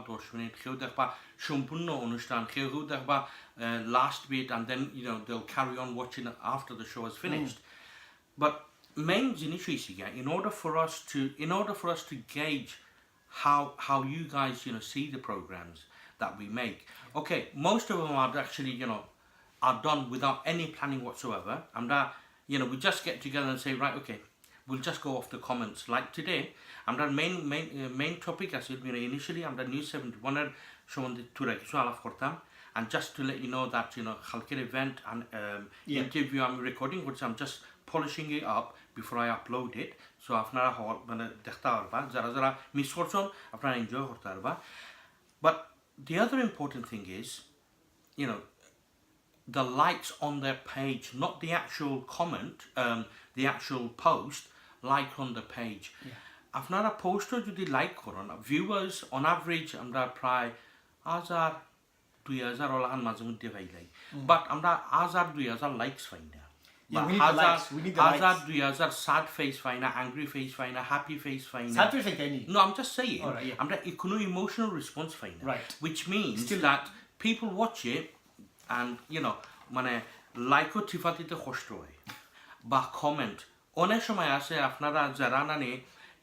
10 মিনিট কেউ দেখবা সম্পূর্ণ অনুষ্ঠান কেউ দেখবা last bit, and then they'll carry on watching it after the show is finished. But main জিনিস হইছে in order for us to gauge how you guys see the programs that we make. Okay, most of them are actually are done without any planning whatsoever. And that we just get together and say, right, okay, we'll just go off the comments. Like today, I'm the main topic. I said, initially I'm the News 71 showing the tour and just to let you know that halkir event and interview I'm recording, which I'm just polishing it up before I upload it. So আপনারা দেখতে পারবা যারা miss করছেন আপনারা enjoy করতে পারবা. But the other important thing is the likes on their page, not the actual comment, the actual post, like on the page. আপনারা পোস্টও যদি লাইক করেন, viewers on average আমরা প্রায় 1000-2000 ওলাহান মাঝে মধ্যে পাইলাই, বাট আমরা 1000-2000 লাইকস পাই না. Yeah, we need the likes. We need the likes. 1000-2000 sad face fine, angry face fine, happy face fine. Sad face fine. No, I'm just saying. All right, yeah. I'm that emotional response fine. Right. Which means that people watch it and মানে like ও টিফাতিতে কষ্ট হয় বা comment. অনেক সময় আছে আপনারা যারা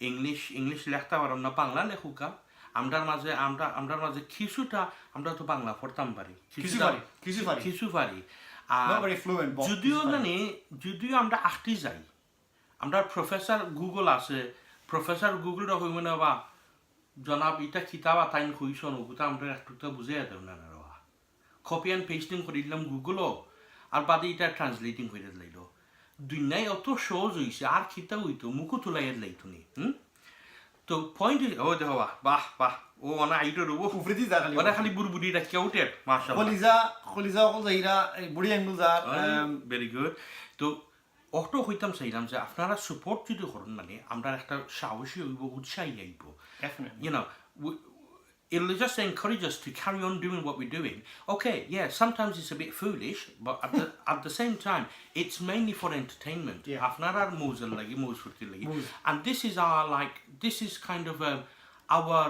English লেখতে পারেন না, বাংলা লেখুকা আমরার মাঝে কিছুটা আমরা তো বাংলা পড়তাম পারি, কিছু পারি. যদিও আমরা আটটি যাই, আমরা প্রফেসর গুগল আছে, প্রফেসর গুগলটা হইব না বা জনাব এটা কিতাব তাইন কইছন ওগুতা আমরা একটু বুঝাইয়া দেব না রা কপি অ্যান্ড পেস্টিং করে দিলাম গুগলও, আর বাদে এটা ট্রান্সলেটিং করে দিলাইল. দুনিয়ায় অত সহজ হইছে, আর খিতা হইতো মুখো তুলাইয়া দিলাইতো নি. তো পয়েন্ট ও দেখো বাহ ও অনা আইটো রবো উফরিদি জাগালি ওনা খালি বুড়বুড়ি রাখি উঠে মাশাআল্লাহ খলিজা কলজাইরা বুড়ি আঙ্গুল জার ভেরি গুড. তো অটো হইতাম চাইলাম যে আপনারা সাপোর্ট যদি করেন আমরা একটা সাহসী হইব, উৎসাহী আইব. It'll just encourage us to carry on doing what we're doing. Okay, yeah, sometimes it's a bit foolish, but at the same time, it's mainly for entertainment. Afnarar mozel lagi, and this is kind of our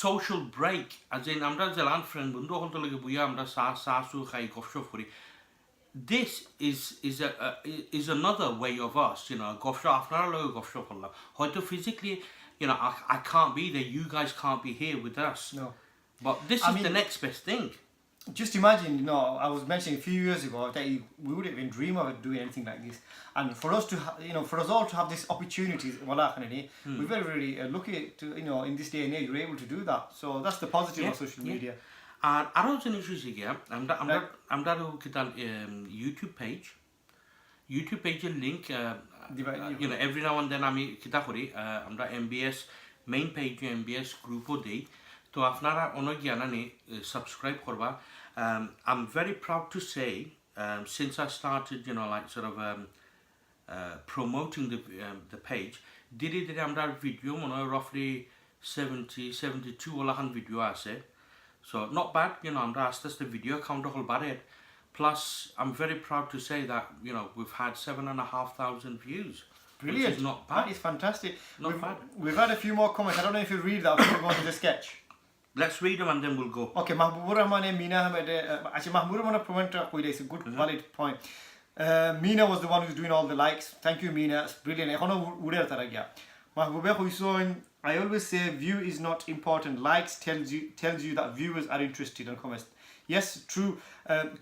social break. As in, amra jalan friend bundu holto lagi buya amra sasu khai Goff Shoff kori. This is another way of us, Goff Shoff. Afnarar logo Goff Shoff holla. Hoyto physically. I can't be there, you guys can't be here with us. No. But this is the next best thing. Just imagine, I was mentioning a few years ago that we wouldn't even dream of doing anything like this. And for us to, for us all to have this opportunity, we're very, very lucky to, in this day and age, we're able to do that. So that's the positive of social media. And I don't know I'm YouTube page link. Every now and then আমি কিতা করি আমরা MBS main page MBS group ও দেই, তো আপনারা অনেক জানানি subscribe করবা. I'm very proud to say since I started sort of promoting the page, ধীরে আমরা ভিডিও মনে হয় roughly 72 ওলাখান ভিডিও আছে. So not bad, আমরা আস্তে আস্তে ভিডিও কাউন্ট হল বাড়ে. Plus, I'm very proud to say that we've had 7,500 views. Brilliant! Which is not bad. That is fantastic. Bad. We've had a few more comments. I don't know if you read that. If you go to the sketch. Let's read them and then we'll go. Okay, Mahbubur Rahman and Meena Ahmed. Actually, Mahbubur Rahman is a good, valid point. Meena was the one who's doing all the likes. Thank you, Meena. It's brilliant. Mahbubur Hussein, I always say view is not important. Likes tells you that viewers are interested in comments. Yes, true.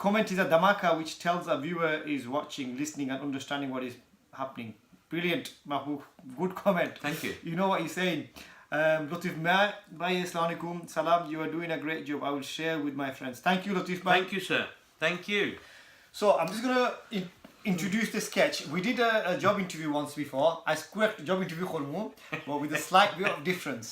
Comment is a dhamaka which tells a viewer is watching, listening and understanding what is happening. Brilliant, Mahbub. Good comment. Thank you. You know what you're saying. Latif Bhai, Assalamualaikum, salam. You are doing a great job. I will share with my friends. Thank you, Latif Bhai. Thank you, sir. Thank you. So I'm just going to introduce the sketch. We did a job interview once before. I squared job interview but with a slight bit of difference.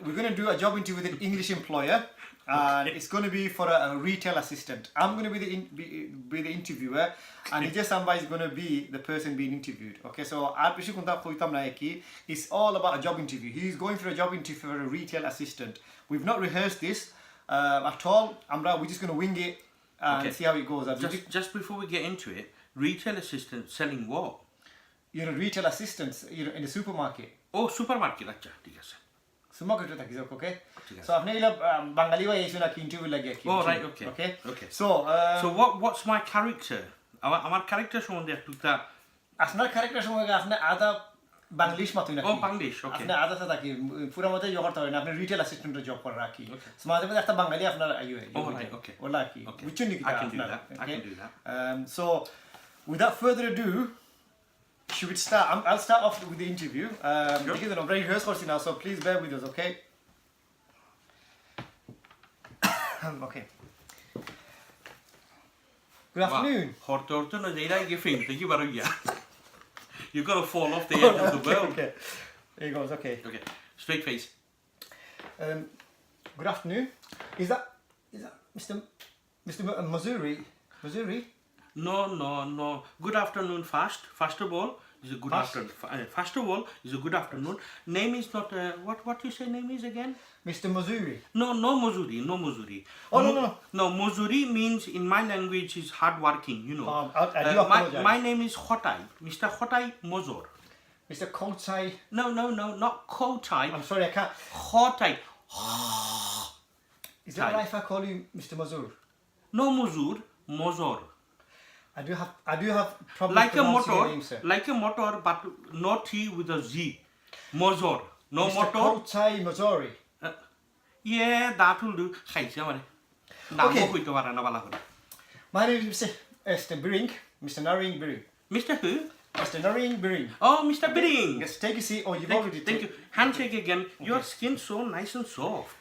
We're going to do a job interview with an English employer. and it's going to be for a retail assistant. I'm going to be the interviewer, and EjaySam is going to be the person being interviewed. Okay, so it's all about a job interview. He's going for a job interview for a retail assistant. We've not rehearsed this at all. We're just going to wing it and see how it goes. Just before we get into it, retail assistant selling what? Retail assistants, in the supermarket. Oh, supermarket. Acha, ঠিক আছে. Supermarket ta kizok, okay? So apne ila Bangali wa yesu na interview lage ki. Oh, right, okay. Okay. So what's my character? আমার character সম্বন্ধে একটুটা আপনার character সম্বন্ধে আপনি আধা Banglish মাতুই না। Oh, Banglish, okay. আপনি আধা সাদা কি পুরো মতে ইয়ে করতে হয় না, আপনি রিটেল অ্যাসিস্ট্যান্টের জব করে রাখি। সো মাঝে মাঝে একটা বাঙালি আপনার আইও। Oh, right, okay. ওলা কি বুঝছেন কি? I can do that. I can do that. So without further ado, should we start? I'll start off with the interview. Because I'm very rehearsed now, so please bear with us, okay? Okay. Good afternoon. Hortorto no dei che finta, chi baruglia. You're gonna fall off the edge of the world. Okay. There he goes, okay. Okay. Straight face. Good afternoon. Is that Mr. Mazuri? No. Good afternoon first of all. Is a good afternoon. First of all, is a good afternoon. Name is not what you say name is again? Mr. Mazuri. No Mazuri. Oh no. No, Mazuri means in my language is hard working, I do apologize. My name is Khotai. Mr. Khotai Mozor. Mr. Kotai. No, not Khotai. I'm sorry, I can't. Khotai. Is that right if I call you Mr. Mazur? No Mozor. I do have problems Like a pronouncing motor, your name, sir. like a motor, but no T with a Z. Mozor. No Mr. motor. Kotai Mazuri. Yeah, that will do. খাইছে আমারে। নামও কইতে পারে না ভালো করে। My name is Mr. Biring. Mr. Naring Biring. Mr. Who? Mr. Naring Biring. Oh, Mr. Biring. Yes, take a seat. Oh, you've already Thank you. Handshake again. Your skin so nice and soft.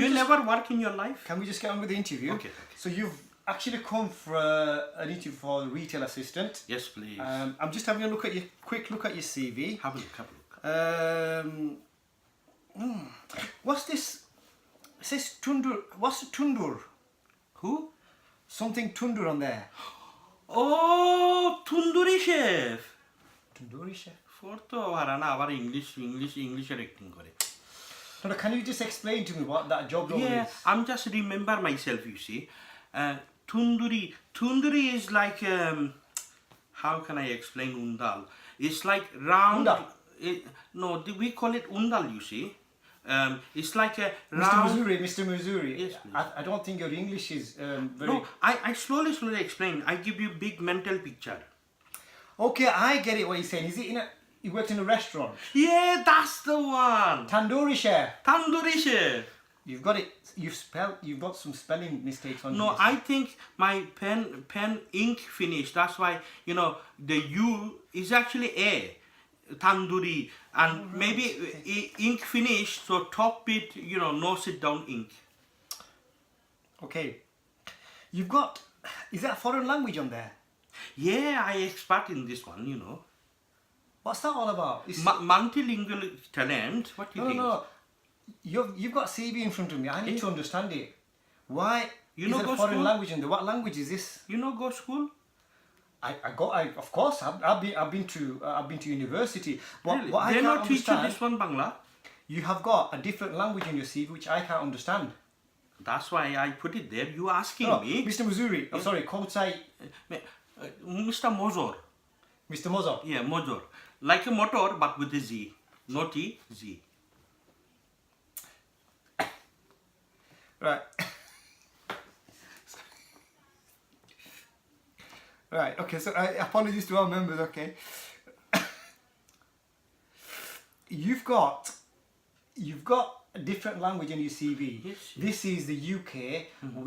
You never work in your life? Can we just get on with the interview? Okay. So you've actually come for an interview for a retail assistant. Yes, please. I'm just having a quick look at your CV. Have a look. What's this? It says Tundur. What's Tundur? Who? Something Tundur on there. Oh, Tunduri chef. Tunduri chef. Forto harana abar English acting করে. No, can you just explain to me what that job role is? I'm just remember myself, you see. Tunduri is like how can I explain undal? It's like round. Undal? We call it undal, you see. It's like a Mr. round. Mr. Mazuri. Yes, please. I don't think your English is very. No, I slowly explain. I give you big mental picture. Okay, I get it. What you're saying? Is it you worked in a restaurant? Yeah, that's the one. Tandoori chef. Tandoori chef. You've got it. You've got some spelling mistakes on. No, this. I think my pen ink finished. That's why the U is actually A. Tandoori, and maybe ink finished, so top bit, no sit down ink. Okay. You've got. Is that a foreign language on there? Yeah, I expert in this one, What's that all about? Multilingual talent. What do you think? No. You've got CV in front of me. I need to understand it. Why is it a foreign language in there? What language is this? Go school? Of course. I've been to university. Really? What I They can't not teach you understand. this one Bangla? You have got a different language in your CV which I can't understand. That's why I put it there. You asking me? Mr. Mazuri. I'm sorry, Kotai. Mr. Mozor. Mr. Mozor. Yeah, Mozor. Like a motor, but with a Z. No T, Z. Right. Right, okay, so apologies to our members, okay. You've got a different language in your CV. Yes. This is the UK.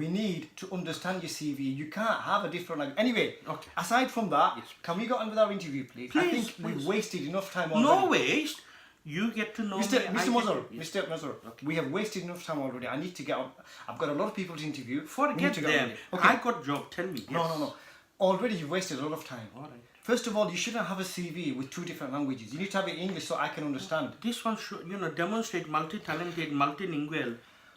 We need to understand your CV. You can't have a different language. Anyway, Okay. Aside from that, Yes, can we get on with our interview, please? I Please, think please. we've wasted enough time already. No waste. You get to know Mr. me. I Mr. get Mazur, to- yes. Mr. Mazur, we have wasted enough time already. I need to get on. I've got a lot of people to interview. We need Forget to get on them. with it. Okay. I got job. Tell me. Yes. No. Already you've wasted a lot of time. All right. First of all, you shouldn't have a CV with two different languages. You need to have it in English so I can understand. This one should, demonstrate multi-talented, multilingual.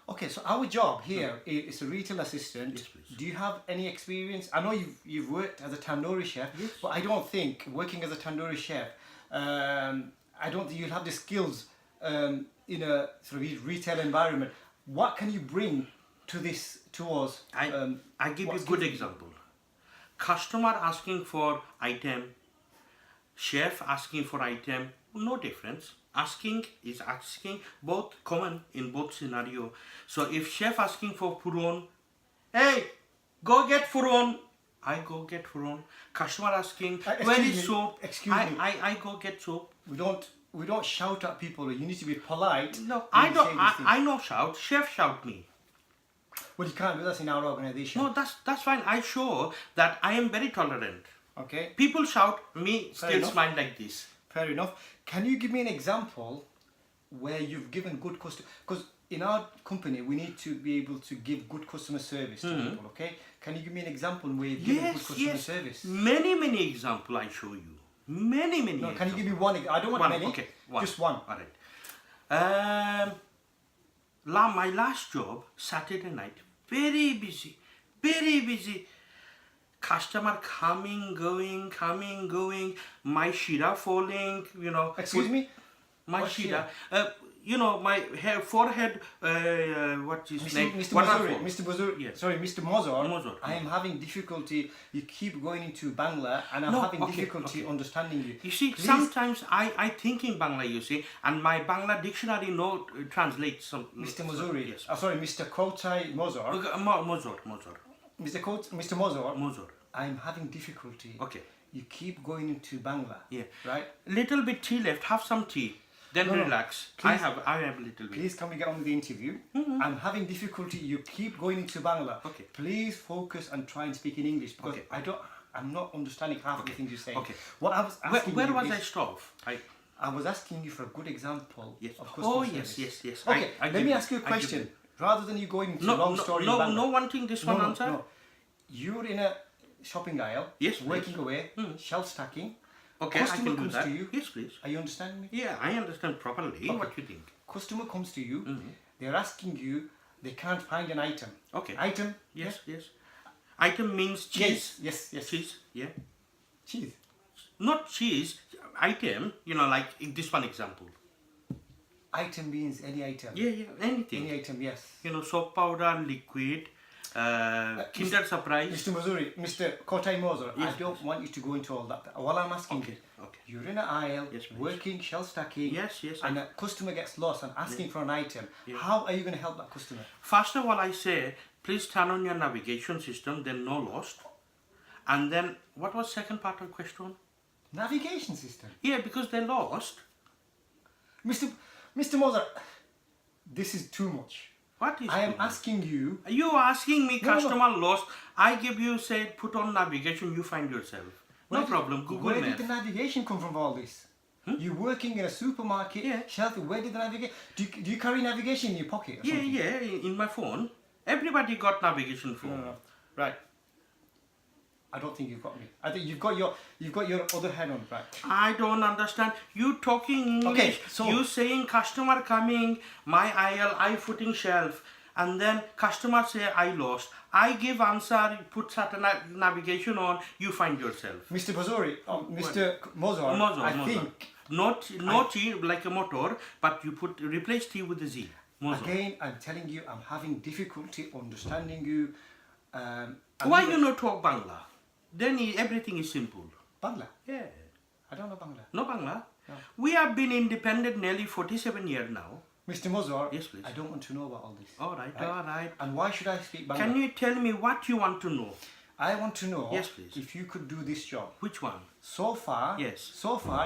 Okay, so our job here is a retail assistant. Yes, please. Do you have any experience? I know you've worked as a tandoori chef, but I don't think working as a tandoori chef, I don't think you'll have the skills in a sort of retail environment. What can you bring to us? I give you what a good skills- example. Customer asking for item, chef asking for item, no difference. Asking is asking, both common in both scenario. So if chef asking for furon, hey, go get furon, I go get furon. Customer asking, Excuse where me, is soap? excuse me. I go get soap. We don't shout at people. You need to be polite. No, when I you don't. say these things. I know shout. Chef shout me. Well, you can't do that in our organization. No, that's fine. I show that I am very tolerant. Okay, People shout, me Fair still enough. smile like this. fair enough. Can you give me an example where you've given good customer? Because in our company, we need to be able to give good customer service to people. Okay, can you give me an example where you've given good Yes, customer yes. service? Many example I show you. Many. No, can you give me one? I don't want One, many. okay, one. Just one. All right. My last job, Saturday night, very busy. Customer coming, going. My shira falling, Excuse me, My What shira. My hair, forehead. What is Mr. name? Mr. Waterfall. Mr. Buzur, Yes. sorry, Mr. Mozor. Mozor. I am having difficulty. You keep going into Bangla, and I'm No, having okay, difficulty okay. understanding you. You see, Please- sometimes I think in Bangla, you see, and my Bangla dictionary translates some. Mr. Mozuri, Yes. sorry, Mr. Kotai Mozor. Okay, Mozor. Mr. Mozor, Mozor. I'm having difficulty. Okay. You keep going into Bangla. Yeah. Right? Little bit tea left. Have some tea. Then No, no. relax. Please- I have a little bit. Please, can we get on with the interview? I'm having difficulty. You keep going into Bangla. Okay. Please focus and try and speak in English because Okay. I'm not understanding half of the things you're saying. Okay. What I was asking Where you was is, I stop? I was asking you for a good example Yes. of customer Oh, service. yes. Okay, I let give me you- ask you a I give question. you. Rather than you going into a long story in Bangla. No wanting this one answer? No. You're in a shopping aisle, Yes, please. working away, shelf stacking. Okay, Customer I can do comes that. to you. Yes, please. Are you understanding me? Yeah, I understand properly. What you think? Customer comes to you, they're asking you, they can't find an item. Okay. Item? Yes. Item means cheese. Yes. Cheese. Yeah. Cheese. Not cheese. Item. Like in this one example. Item means any item. Yeah. Anything. Any item, yes. Soap powder, liquid, Kinder Surprise. Mr. Mazuri, Mr. Kotai Mozor, Yes, I don't want you to go into all that. All I'm asking Okay, you, okay. you're in an aisle, Yes, please. working, shelf stacking, Yes, and a customer gets lost and asking for an item. Yeah. How are you going to help that customer? First of all, I say, please turn on your navigation system, then no lost. And then, what was second part of the question? Navigation system. Yeah, because they lost. Mr. Mozor, this is too much. What is I am too much? asking you, You asking me, No, no. customer lost. I give you, say, put on navigation, you find yourself. No where problem, did, Google where Maps. did the navigation come from all this? You're working in a supermarket, Yeah. shelf, where did the navigation, do you carry navigation in your pocket or something? Yeah, in my phone. Everybody got navigation phone. No. Right. I don't think you've got me. I think you've got your other head on, right? I don't understand. You talking English. Okay, so- you saying customer coming, my aisle, I putting shelf, and then customer say I lost. I give answer, put certain navigation on, you find yourself. Mr. Bazori, Mr. Mozor, Mozor, I Mozor. think, Not T like a motor, but you replace T with a Z. Mozor. again, I'm telling you, I'm having difficulty understanding you. Why you not talk Bangla? Then everything is simple. Bangla? Yeah. I don't know Bangla. No Bangla. No. We have been independent nearly 47 years now. Mr. Mozor, Yes, please. I don't want to know about all this. All right. And why should I speak Bangla? Can you tell me what you want to know? I want to know Yes, please. if you could do this job. Which one? So far, Yes.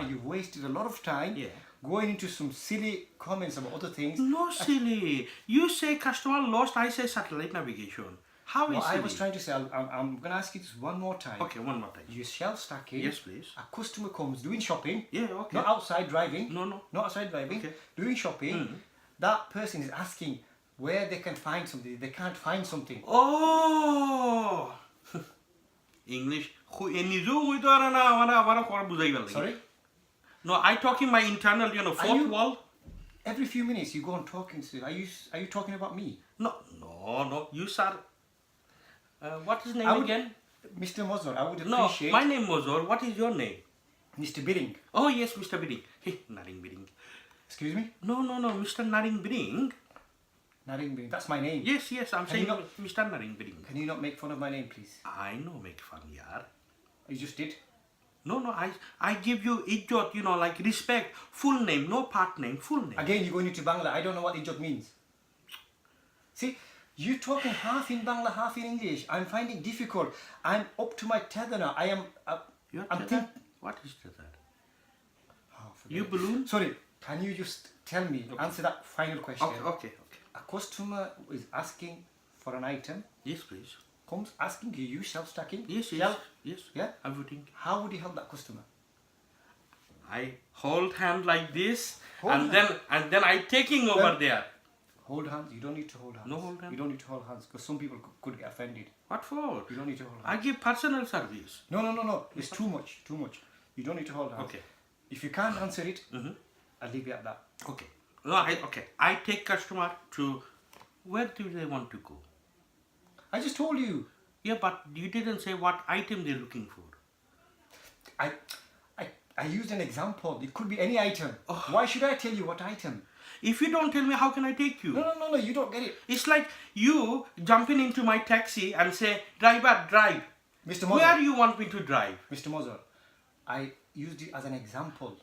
you've wasted a lot of time Yeah. going into some silly comments about other things. No silly. You say customer lost, I say satellite navigation. How is What I silly? was trying to say, I'm going to ask you this one more time. Okay, one more time. You shelf stacking. Yes, please. A customer comes doing shopping. Yeah, okay. Not outside driving. No. Not outside driving. Okay. Doing shopping. That person is asking where they can find something. They can't find something. Oh! English. Sorry? No, I talking my internal, fourth you- wall. every few minutes you go on talking to. Are you talking about me? No. You sir. What is name I would- again? Mr. Mozor, I would No, appreciate my name Mozor. What is your name? Mr. Bidding. Oh yes, Mr. Bidding. Hey, Naring Bidding. Excuse me? No, Mr. Naring Bidding. Naring Bidding. That's my name. Yes, I'm Can you saying not- Mr. Naring Bidding. Can you not make fun of my name, please? I know make fun, yaar. You just did. No, I give you ijot, like respect, full name, no part name, full name. Again, you're going into Bangla. I don't know what ijot means. See, you talking half in Bangla, half in English. I'm finding it difficult. I'm up to my tether now. I am. Your I'm tether? think. What is tether? Oh, forget You it. balloon? Sorry. Can you just tell me? Answer that final question. Okay. A customer is asking for an item. Yes, please. Comes asking you self-stacking. Yes. Yeah. Everything. How would you help that customer? I hold hand like this, Hold and hand. then I taking over there. Hold hands. You don't need to hold hands. No hold hand? You don't need to hold hands because some people could get offended. What for? You don't need to hold I hands. give personal service. No. It's too much. You don't need to hold hands. Okay. If you can't answer it, Mhm. I'll leave it at that. Okay. No, I take customer to where do they want to go? I just told you. Yeah, but you didn't say what item they're looking for. I used an example. It could be any item. Oh. Why should I tell you what item? If you don't tell me, how can I take you? No. You don't get it. It's like you jumping into my taxi and say, driver, drive. Mr. Where Mozart. you want me to drive? Mr. Mozart, I used it as an example.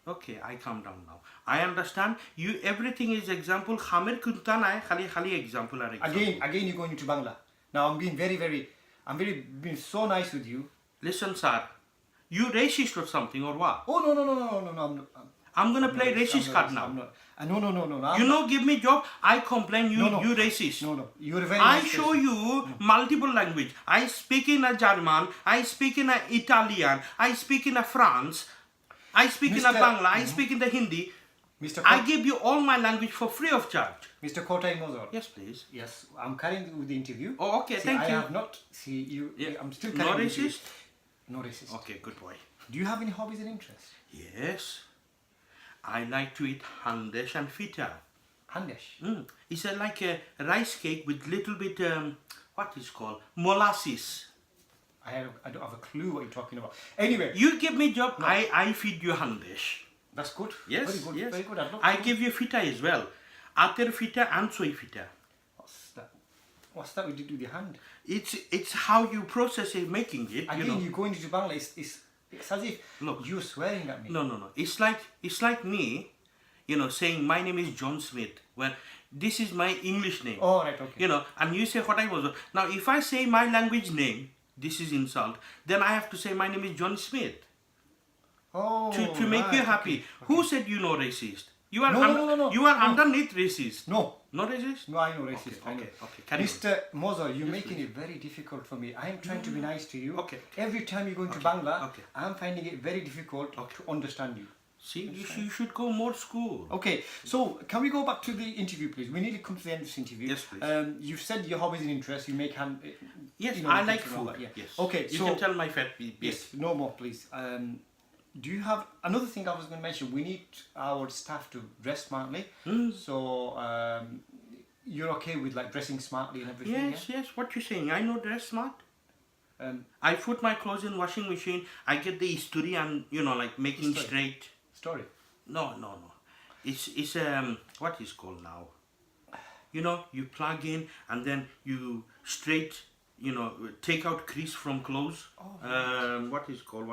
Okay, I calm down now. I understand. You everything is example. Khamer kunta nahi, khali example are example. Again, you're going into Bangla. Now I'm being being so nice with you. Listen, sir. You racist or something or what? Oh no. I'm gonna play not- racist I'm card not- now. I'm not. No. You know, give me job. I complain. You No. you racist. No. You're a very I nice show person. you multiple language. I speak in a German. I speak in a Italian. I speak in a France. I speak in a Mr. Bangla. I speak in the Hindi. Mr. I give you all my language for free of charge. Mr. Kotai Mozart. Yes, please. Yes, I'm carrying with the interview. Oh, okay. See, Thank I you. have not. See you. Yeah. I'm still No carrying with you. racist? No racist. Okay, good boy. Do you have any hobbies and interests? Yes. I like to eat handesh and fita. Handesh. It's like a rice cake with little bit, what is called? Molasses. I don't have a clue what you're talking about. Anyway, You give me job, I feed you handesh. that's good. Yes, Very good. yes. Very good. I'd love I to- give you fita as well. Ater fita and soy fita. What's that we did with your hand? It's how you process it, making it. Again, you go into Bangla. It's as if Look. you're swearing at me. No. It's like me, saying my name is John Smith. Well, this is my English name. Oh, right. Okay. And you say what I was. Now, if I say my language name, this is insult. Then I have to say my name is John Smith Oh. to make right, you happy. okay. Who said you know racist? You are No. You are No. underneath racist. No. No racist. No, I know racist. I know. Okay. Carry on. Mr. Mozart, you're making it very difficult for me. I'm trying to be nice to you. Okay. Every time you go into Bangla, Okay. I'm finding it very difficult to understand you. See, you should go more school. Okay, so can we go back to the interview, please? We need to come to the end of this interview. Yes, please. You've said your hobbies and interests. You make hand. Yes, you know, I like things and all food. that, yeah. Yes. Okay, You so can tell my fat people. yes, no more, please. Do you have another thing I was going to mention? We need our staff to dress smartly. So you're okay with like dressing smartly and everything? Yes. What you saying? I know dress smart. Yeah? I put my clothes in washing machine. I get the isturi and like making Isturi. straight. Story. No. It's what is called now. You plug in and then you straight. Take out crease from clothes. What is called?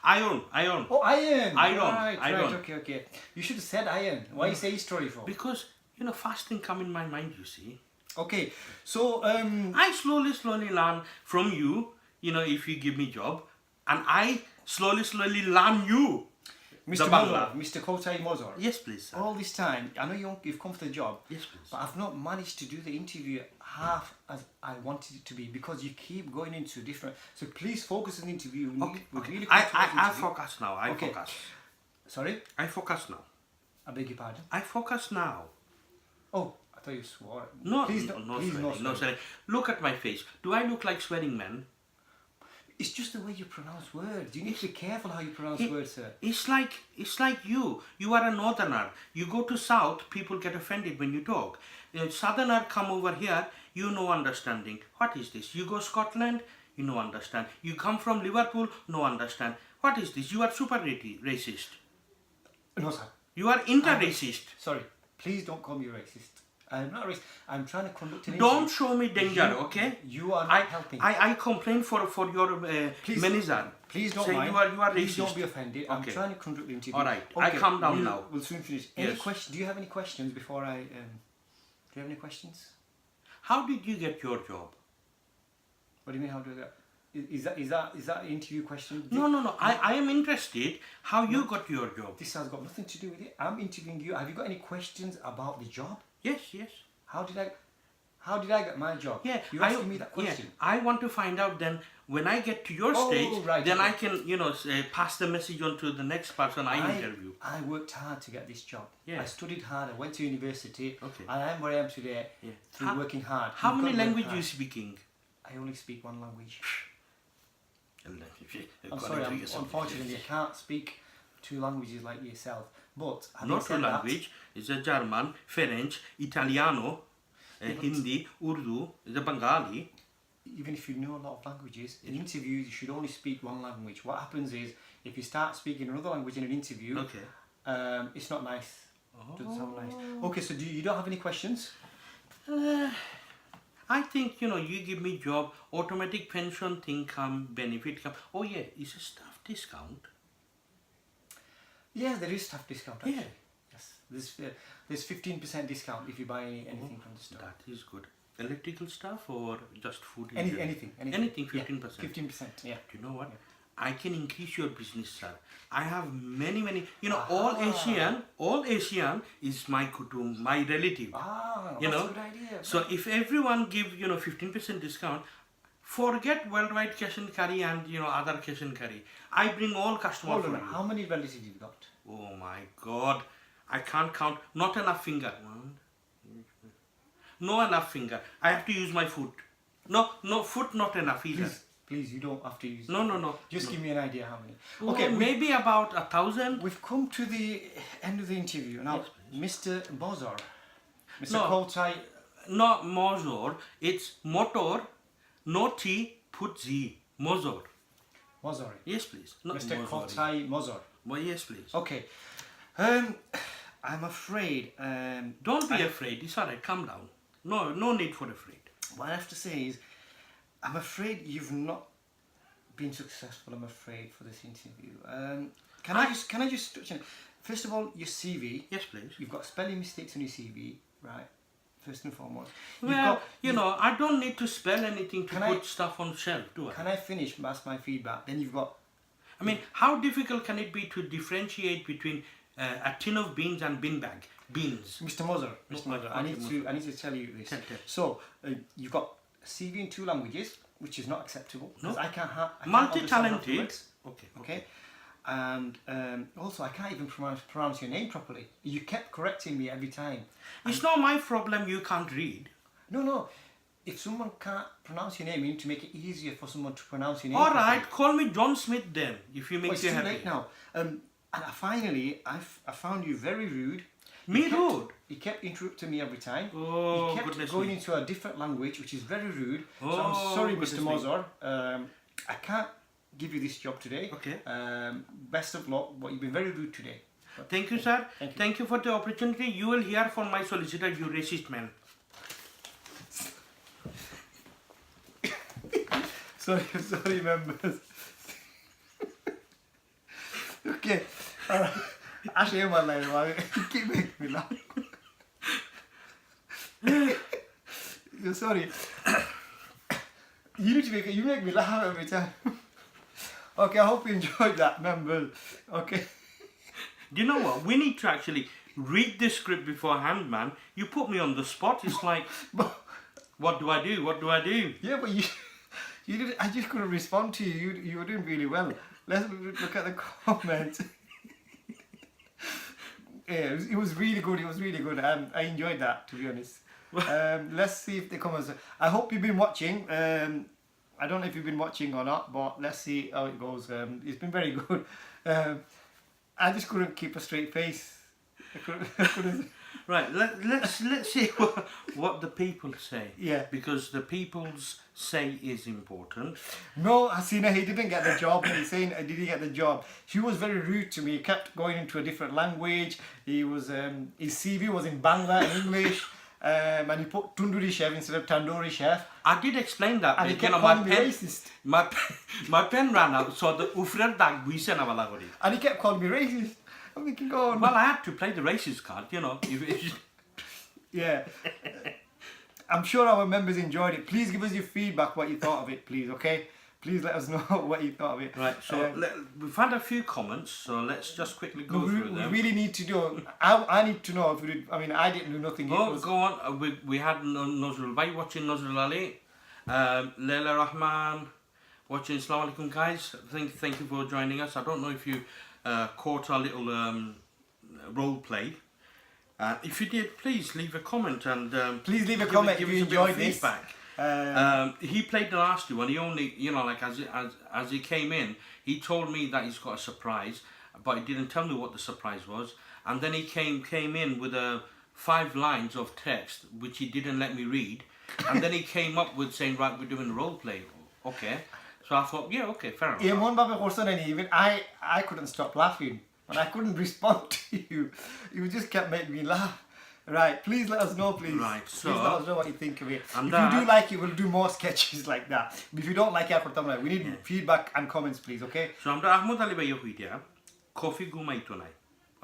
Iron. Oh, iron. Iron, Right. iron. Okay. You should have said iron. Why you say story for? Because fasting come in my mind. You see. Okay, so I slowly learn from you. If you give me job, and I slowly learn you. Mr. The Bangla. Mozart, Mr. Kotai Mozart. Yes, please, sir. All this time, I know you've come for the job, Yes, please. but I've not managed to do the interview half as I wanted it to be because you keep going into different. So please focus on the interview. Okay. Really I concentrate on the interview. focus now. I Okay. focus. Sorry, I focus now. I beg your pardon. I focus now. Oh, I thought you swore. No, please no please swearing. No swearing. swearing. Look at my face. Do I look like swearing man? It's just the way you pronounce words. You need to be careful how you pronounce words, sir. It's like you. You are a northerner. You go to south, people get offended when you talk. A southerner come over here, you no understanding. What is this? You go Scotland, you no understand. You come from Liverpool, no understand. What is this? You are super racist. No, sir. You are inter-racist. Sorry. Please don't call me racist. I'm not racist. I'm trying to conduct an Don't interview. show me danger, okay? You are not helping. I complain for your manager. Please don't Say mind. you are Please racist. don't be offended. I'm Okay. trying to conduct the interview. All right. I calm down now. We'll soon finish. Any Yes. question? Do you have any questions before I? Do you have any questions? How did you get your job? What do you mean? How do that? Is that an interview question? No. I am interested how you got your job. This has got nothing to do with it. I'm interviewing you. Have you got any questions about the job? Yes. How did I get my job? Yeah, You're asking me that question. Yeah, I want to find out then when I get to your stage, right, then okay. I can, pass the message on to the next person I interview. I worked hard to get this job. Yeah. I studied hard. I went to university. Okay. I am where I am today through working hard. How You've many got to work languages hard. you speaking? I only speak one language. I'm I'm sorry, unfortunately I can't speak two languages like yourself. But having Not two said that, language. It's a German, French, Italiano, Hindi, Urdu, the Bengali. even if you know a lot of languages, in interviews you should only speak one language. What happens is, if you start speaking another language in an interview, Okay. it's not nice. Doesn't sound nice. Okay, so you don't have any questions? I think, you give me job, automatic pension thing come, benefit come. Oh yeah, it's a staff discount. Yeah, there is staff discount actually. Yeah. Yes, there's 15% discount if you buy anything from the store. That is good. Electrical stuff or just food? Anything. Anything, 15%. 15%, yeah. Do you know what? I can increase your business, sir. I have many, all Asian is my kutum, my relative. Ah, You that's know? a good idea. So if everyone give, 15% discount, forget worldwide cash and carry and, other cash and carry. I bring all customers Hold for on, you. how many relatives you got? Oh my God. I can't count. Not enough finger. One, two, no enough finger. I have to use my foot. No, foot not enough either. Please, you don't have to use. No. Just give me an idea how many. Okay, Okay, maybe about 1,000. we've come to the end of the interview now. Mr. Bozor, Mr. No. Koltai. No, Mozor. It's motor. No T, put Z. Mozor. Mozor. Yes, please. Not Mr. Mozor. Koltai Mozor. Well, yes, please. Okay. I'm afraid. Don't be afraid. It's alright. Calm down. No need for afraid. What I have to say is, I'm afraid you've not been successful. I'm afraid for this interview. Can I just touch on? First of all, your CV. Yes, please. You've got spelling mistakes on your CV, right? First and foremost. Well, I don't need to spell anything to Can put I- stuff on shelf, do I? Can I finish? That's my feedback. Then you've got. I mean, how difficult can it be to differentiate between a tin of beans and bin bag? Beans. Mr. Mozart, Mr. I need to tell you this. Tell. So you've got CV in 2 languages, which is not acceptable because No. I can't understand half the Multi-talented. words. Okay. And also, I can't even pronounce your name properly. You kept correcting me every time. It's not my problem you can't read. No. If someone can't pronounce your name, you need to make it easier for someone to pronounce your name. All properly. right, call me John Smith then, if you make It's you too happy. late now. And I found you very rude. Me rude? He kept interrupting me every time. Oh, he kept goodness going me. into a different language, which is very rude. So Oh, I'm sorry, goodness Mr. me. Mozor. I can't give you this job today. Okay. Best of luck, but you've been very rude today. But Thank you, sir. Thank you. Thank you for the opportunity. You will hear from my solicitor, you racist man. sorry, members. Okay. Actually, I'm not lying about it. You keep making me laugh. You're sorry. You make me laugh every time. Okay, I hope you enjoyed that, members. Okay. Do you know what? We need to actually read the script beforehand, man. You put me on the spot. It's like, But, what do I do? What do I do? yeah, but you didn't. I just couldn't respond to you. You were doing really well. Let's look at the comments. Yeah, it was really good. It was really good. I enjoyed that, to be honest. Let's see if the comments. I hope you've been watching. I don't know if you've been watching or not, but let's see how it goes. It's been very good. I just couldn't keep a straight face. I couldn't. Right, let's see what the people say. Yeah. Because the people's say is important. No, Hasina, he didn't get the job. He's saying, did he get the job? She was very rude to me. He kept going into a different language. He was, his CV was in Bangla and English. And he put Tunduri chef instead of Tandoori chef. I did explain that. And he but, kept my calling me pen, racist. my pen ran out, so the ufrer dag guise na wala kori. And he kept calling me racist. I'm thinking, go on. Well, I had to play the racist card, you know. Yeah. I'm sure our members enjoyed it. Please give us your feedback, what you thought of it, please, okay? Please let us know what you thought of it. Right, so we've had a few comments, so let's just quickly go through them. We really need to do. I need to know if we did. I mean, I didn't do nothing. Oh, go on. We had Nazrul Bhai watching Nazrul Ali, Leila Rahman watching. Assalamu alaikum, guys. Thank you for joining us. I don't know if you caught our little role play. If you did, please leave a comment and please leave a comment if you enjoyed this. Feedback. He played the nasty one. He only, you know, like as he came in, he told me that he's got a surprise, but he didn't tell me what the surprise was. And then he came in with 5 lines of text which he didn't let me read. And then he came up with saying, right, we're doing a role play. Okay. So I thought, yeah, okay, fair enough. Even I couldn't stop laughing, and I couldn't respond to you. You just kept making me laugh. Right, please let us know, please. Right, so... Please let us know what you think of it. And if you do like it, we'll do more sketches like that. But if you don't like it, we need feedback and comments, please, okay? So, আমরা আহমদ আলী ভাইয়া হইয়া coffee ঘুমাইতো নাই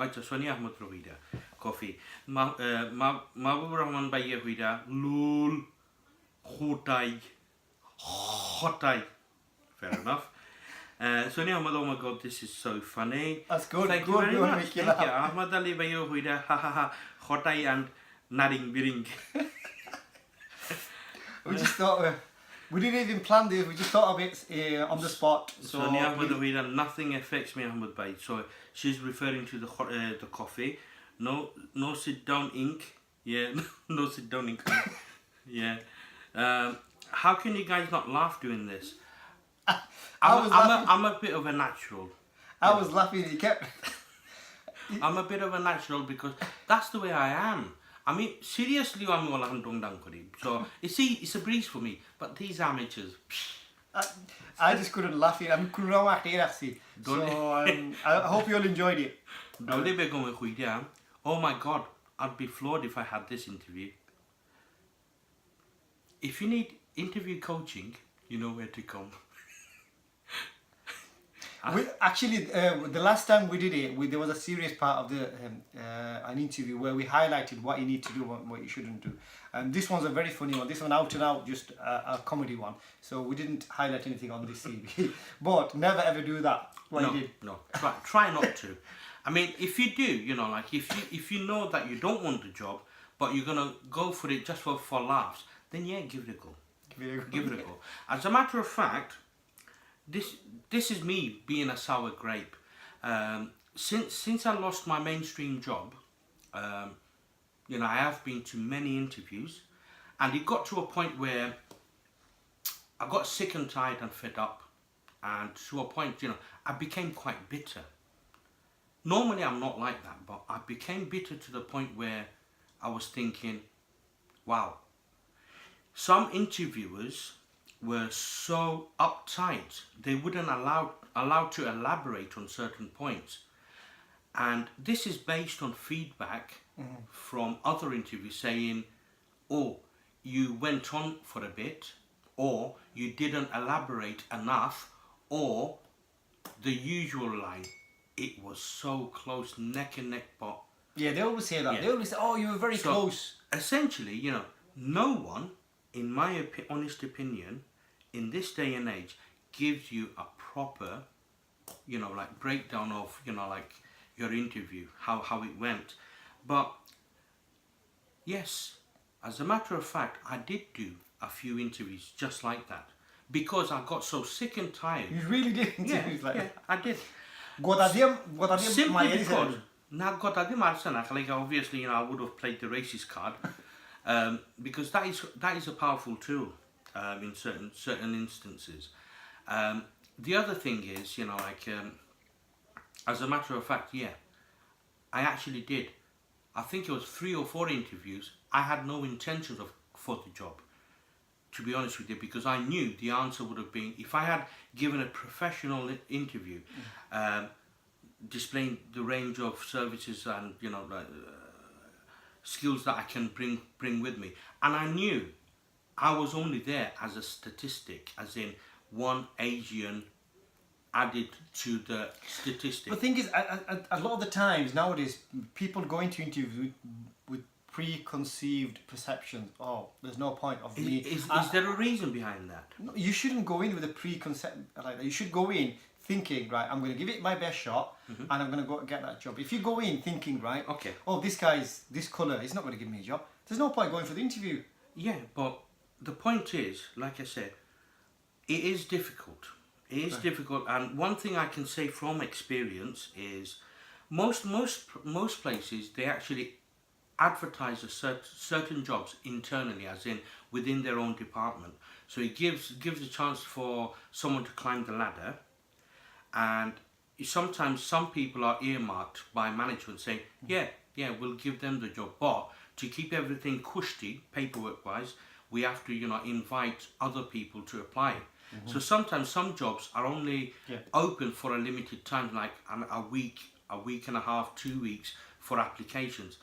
আচ্ছা Sonia Ahmad রহিদা coffee Mahbubur Rahman ভাইয়া হইয়া লুল হটাই fair enough. Sonia Ahmed, oh my god, this is so funny. That's good. Thank you very much. Thank you. Ahmad Ali Bayo Huida, ha ha ha, Khotai and Naring Biring. We just thought, we didn't even plan this, we just thought of it on the spot. So Sonia Ahmed Huida, nothing affects me, Ahmed Bay. So she's referring to the coffee. No sit down ink. Yeah, no sit down ink. Yeah. How can you guys not laugh doing this? I'm a bit of a natural. I was laughing, he kept... I'm a bit of a natural because that's the way I am. I mean, seriously, I'm all so it's a breeze for me. But these amateurs... I just couldn't laugh it. So I hope you all enjoyed it. Oh my god, I'd be floored if I had this interview. If you need interview coaching, you know where to come. Actually, the last time we did it, there was a serious part of an interview where we highlighted what you need to do and what you shouldn't do. This one's a very funny one. This one out and out, just a comedy one. So we didn't highlight anything on this CV. But never ever do that. You did. No. Try not to. I mean, if you do, you know, like if you know that you don't want the job, but you're gonna go for it just for laughs, then yeah, give it a go. Give it a go. As a matter of fact, this is me being a sour grape. Since I lost my mainstream job, you know, I have been to many interviews, and it got to a point where I got sick and tired and fed up, and to a point, you know, I became quite bitter. Normally I'm not like that, but I became bitter to the point where I was thinking, wow, some interviewers were so uptight, they wouldn't allow to elaborate on certain points. And this is based on feedback from other interviews saying, oh, you went on for a bit, or you didn't elaborate enough, or the usual line, it was so close, neck and neck, but... Yeah, they always say that. Yeah. They always say, oh, you were very close. Essentially, you know, no one, in my honest opinion, in this day and age, gives you a proper, you know, like breakdown of, you know, like your interview, how it went. But yes, as a matter of fact, I did do a few interviews just like that because I got so sick and tired. You really did interviews like that? I did. Simply because, like obviously, you know, I would have played the racist card because that is a powerful tool. in certain instances. The other thing is, you know, like as a matter of fact, yeah, I actually did. I think it was 3 or 4 interviews. I had no intentions for the job, to be honest with you, because I knew the answer would have been, if I had given a professional interview, displaying the range of services and, you know, skills that I can bring with me, and I knew I was only there as a statistic, as in one Asian added to the statistic. The thing is, a lot of the times nowadays, people go into interviews with preconceived perceptions. Oh, there's no point of me. Is there a reason behind that? No, you shouldn't go in with a preconcept like that. You should go in thinking, right, I'm going to give it my best shot, and I'm going to go get that job. If you go in thinking, right, okay, oh, this guy's this colour, he's not going to give me a job, there's no point going for the interview. Yeah, but the point is, like I said, it is difficult. It is difficult, and one thing I can say from experience is most places, they actually advertise certain jobs internally, as in within their own department. So it gives a chance for someone to climb the ladder, and sometimes some people are earmarked by management saying, yeah, we'll give them the job, but to keep everything cushy paperwork wise, we have to, you know, invite other people to apply. So sometimes some jobs are only open for a limited time, like a week and a half, 2 weeks for applications.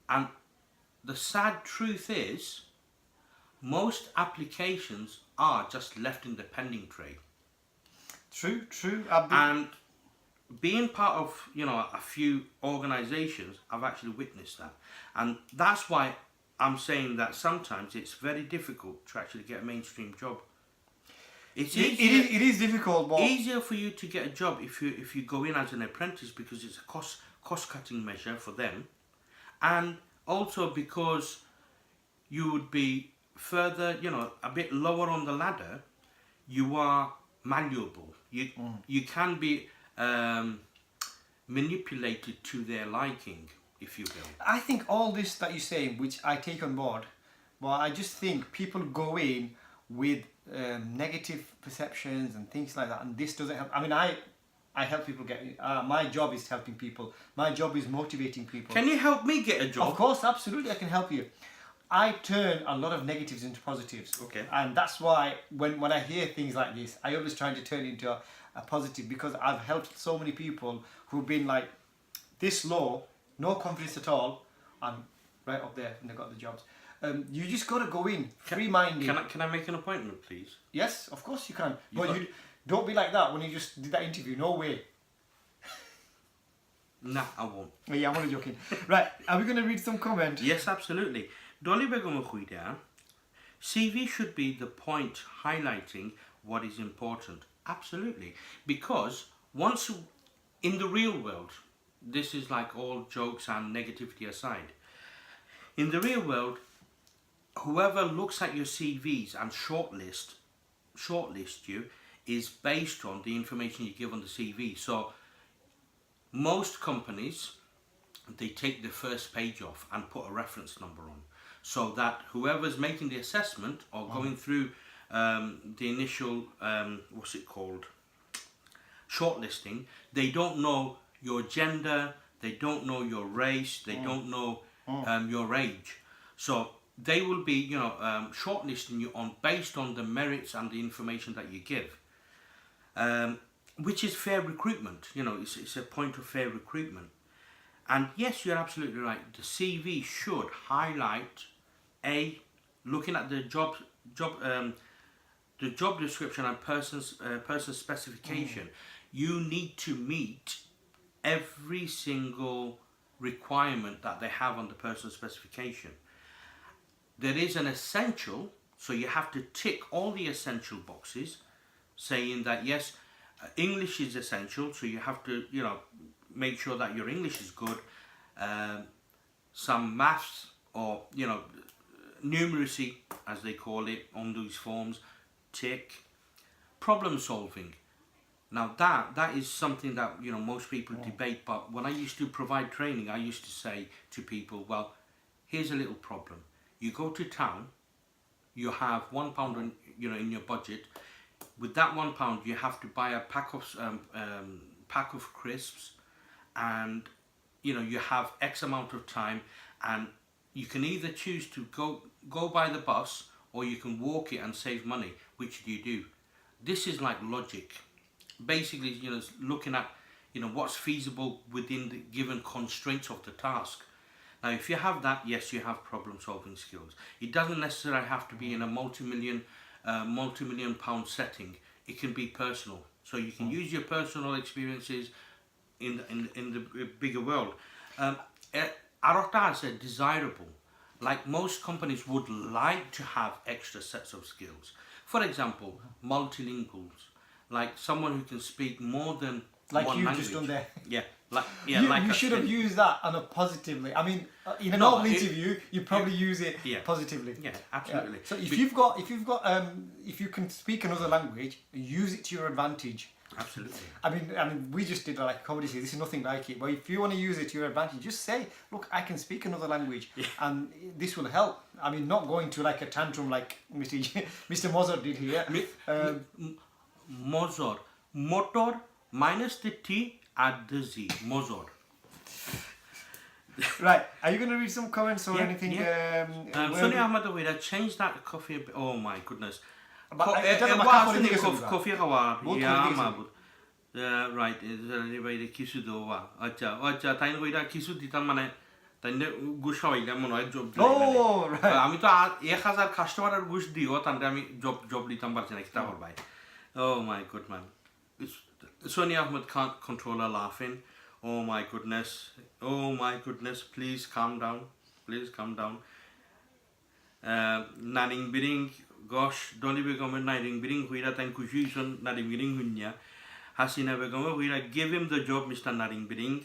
And the sad truth is, most applications are just left in the pending tray. True. And being part of, you know, a few organisations, I've actually witnessed that. And that's why I'm saying that sometimes it's very difficult to actually get a mainstream job. It is difficult, but easier for you to get a job if you go in as an apprentice, because it's a cost cutting measure for them, and also because you would be further, you know, a bit lower on the ladder. You are malleable. You can be manipulated to their liking, if you will. I think all this that you're saying, which I take on board, but I just think people go in with negative perceptions and things like that, and this doesn't help. I mean, I help people get. My job is helping people. My job is motivating people. Can you help me get a job? Of course, absolutely, I can help you. I turn a lot of negatives into positives. Okay. And that's why when I hear things like this, I always try to turn it into a positive, because I've helped so many people who've been like this low, no confidence at all, and right up there, and they got the jobs. You just got to go in free-minded. Can I make an appointment, please? Yes, of course you can. But you don't be like that when you just did that interview. No way. Nah, I won't. Oh, yeah, I'm only joking. Right, are we going to read some comments? Yes, absolutely. Dolly Begum Khuida, CV should be the point highlighting what is important. Absolutely. Because once in the real world, this is like all jokes and negativity aside, in the real world, whoever looks at your CVs and shortlist you is based on the information you give on the CV. So most companies, they take the first page off and put a reference number on, so that whoever's making the assessment or going through the initial shortlisting, they don't know your gender, they don't know your race, they don't know your age. So they will be, you know, shortlisting you based on the merits and the information that you give, which is fair recruitment. You know, it's a point of fair recruitment. And yes, you're absolutely right. The CV should highlight looking at the job description and person's specification. You need to meet every single requirement that they have on the person's specification. There is an essential, so you have to tick all the essential boxes, saying that yes, English is essential, so you have to, you know, make sure that your English is good. Some maths, or, you know, numeracy as they call it on these forms, tick. Problem solving. Now that is something that, you know, most people debate, but when I used to provide training, I used to say to people, well, here's a little problem. You go to town, you have £1 on, in your budget. With that £1, you have to buy a pack of crisps, and you have X amount of time, and you can either choose to go by the bus, or you can walk it and save money. Which do you do? This is like logic. Basically, looking at what's feasible within the given constraints of the task. Now, if you have that, yes, you have problem-solving skills. It doesn't necessarily have to be in a multi-million pound setting. It can be personal. So you can use your personal experiences in the bigger world. Arota is desirable. Like, most companies would like to have extra sets of skills. For example, multilinguals, like someone who can speak more than like one you language. just done there. You should have used that on a positively. I mean, in a normal interview, you probably use it positively. Yeah, absolutely. So if you can speak another language, use it to your advantage. Absolutely. I mean, we just did like comedy here. This is nothing like it. But if you want to use it to your advantage, just say, "Look, I can speak another language, and this will help." I mean, not going to like a tantrum like Mr. Mozart did here. Mozart, motor minus the T at the Z. Mozart. Right. Are you going to read some comments or anything? Sonia Ahmed, I changed that coffee a bit. Oh my goodness. Right, বাইরে কিছু দেওয়া আচ্ছা আচ্ছা তাই ওইটা কিছু দিতাম মানে তাই ঘুষ হইলে মনে হয় জব আমি তো 1000 কাস্টমারের ঘুষ দিও তাহলে আমি জব দিতাম পারছি না কিতা ভাই oh my good man Sonia Ahmed can't control her laughing oh my goodness please calm down naring biring gosh Dolly Begomer naring biring huira tan kujuson naring biring hunya Hasina Begomer huira give him the job Mr. Naring biring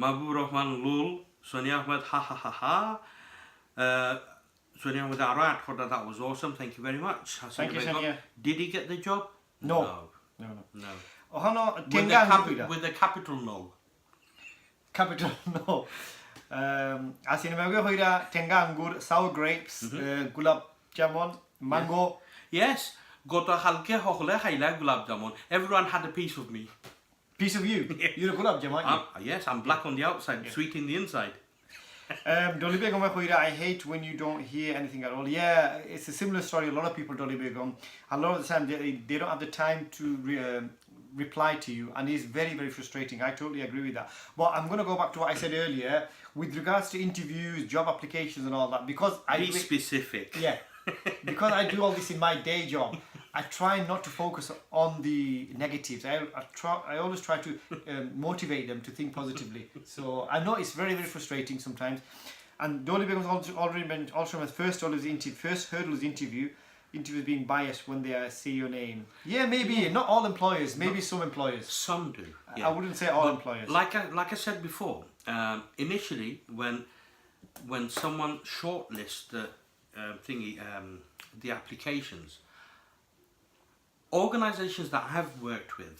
Mahbub Rahman lul Sonia Ahmed ha ha ha ha Sonia Ahmed alright that was awesome thank you very much Hasina Thank you Sonia did he get the job no with the capital no Asina Begomer huira tenga angur sour grapes gulab jamun mango yes Gota halke hokhle khaila gulab jamun everyone had a piece of me piece of you you're a gulab jamun yes I'm black on the outside sweet in the inside Dolly Begum I hate when you don't hear anything at all yeah it's a similar story a lot of people Dolly Begum a lot of the time they don't have the time to reply to you and it's very very frustrating I totally agree with that but I'm going to go back to what I said earlier with regards to interviews job applications and all that because be specific because I do all this in my day job I try not to focus on the negatives I always try to motivate them to think positively so I know it's very very frustrating sometimes and Dolly Begum's already mentioned also my first hurdle is interviews being biased when they say your name maybe not all employers maybe some employers some do I wouldn't say all employers like I said before initially when someone shortlists the applications organizations that I've worked with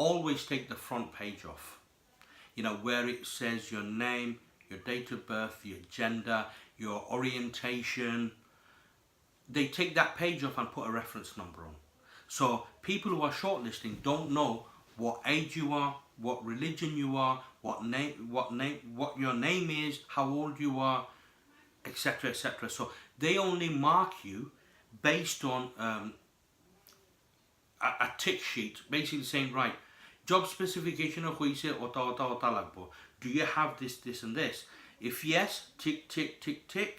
always take the front page off where it says your name your date of birth your gender your orientation they take that page off and put a reference number on so people who are shortlisting don't know what age you are what religion you are what your name is how old you are etc so they only mark you based on a tick sheet basically saying right job specification of ota lagbo do you have this and this if yes tick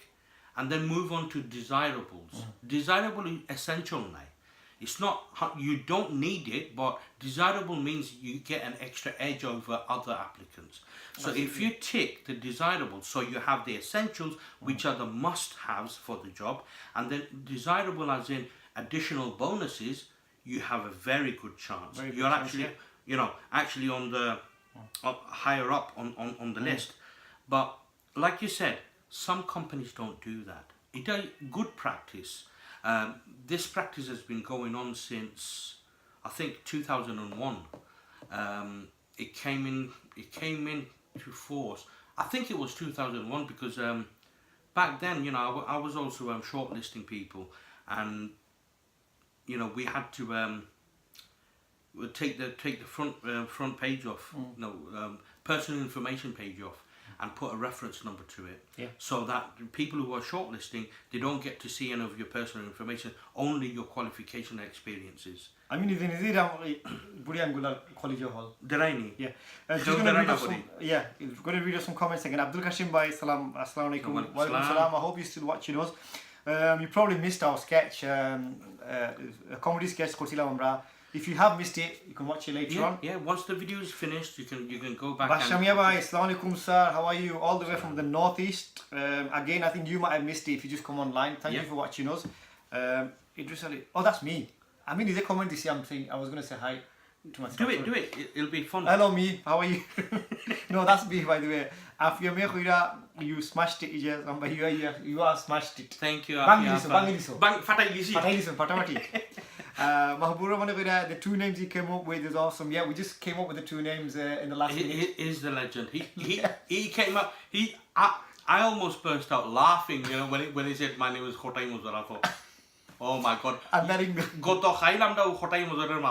and then move on to desirables desirable is essential now it's not you don't need it but desirable means you get an extra edge over other applicants so if you tick the desirables so you have the essentials which are the must-haves for the job and then desirable as in additional bonuses you have a very good chance you're actually on the higher up on the list but like you said some companies don't do that it's a good practice this practice has been going on since I think 2001 it came into force I think it was 2001 because back then I was also shortlisting people and you know we had to take the front page off, personal information page off, and put a reference number to it, so that people who are shortlisting, they don't get to see any of your personal information, only your qualification and experiences. I mean, even if they college hall. Deraini. Yeah. Just going to read us some, going to read us some comments again. Abdul Kashim Bhai, assalamu alaikum. Wa alaikum salam. I hope you're still watching us. You probably missed our sketch, a comedy sketch called Sila Mamra. If you have missed it, you can watch it later on. Yeah, once the video is finished, you can go back. Bashamia Bhai, assalamu alaikum sir. How are you? All the way from the northeast. Again, I think you might have missed it if you just come online. Thank you for watching us. Idris Ali. Oh, that's me. I mean, is a comment this year? I'm saying I was going to say hi to myself. Do it. It'll be fun. Hello, me. How are you? No, that's me, by the way. After you smashed it, you are smashed it. Thank you. Bangiliso. Fatamati. The two names he came up with is awesome. Yeah, we just came up with the two names in the last minute. He is the legend. He came up. I almost burst out laughing, when he said my name is Khotai Muzara. Oh my God. And then Goto Khailamda Khotai Muzara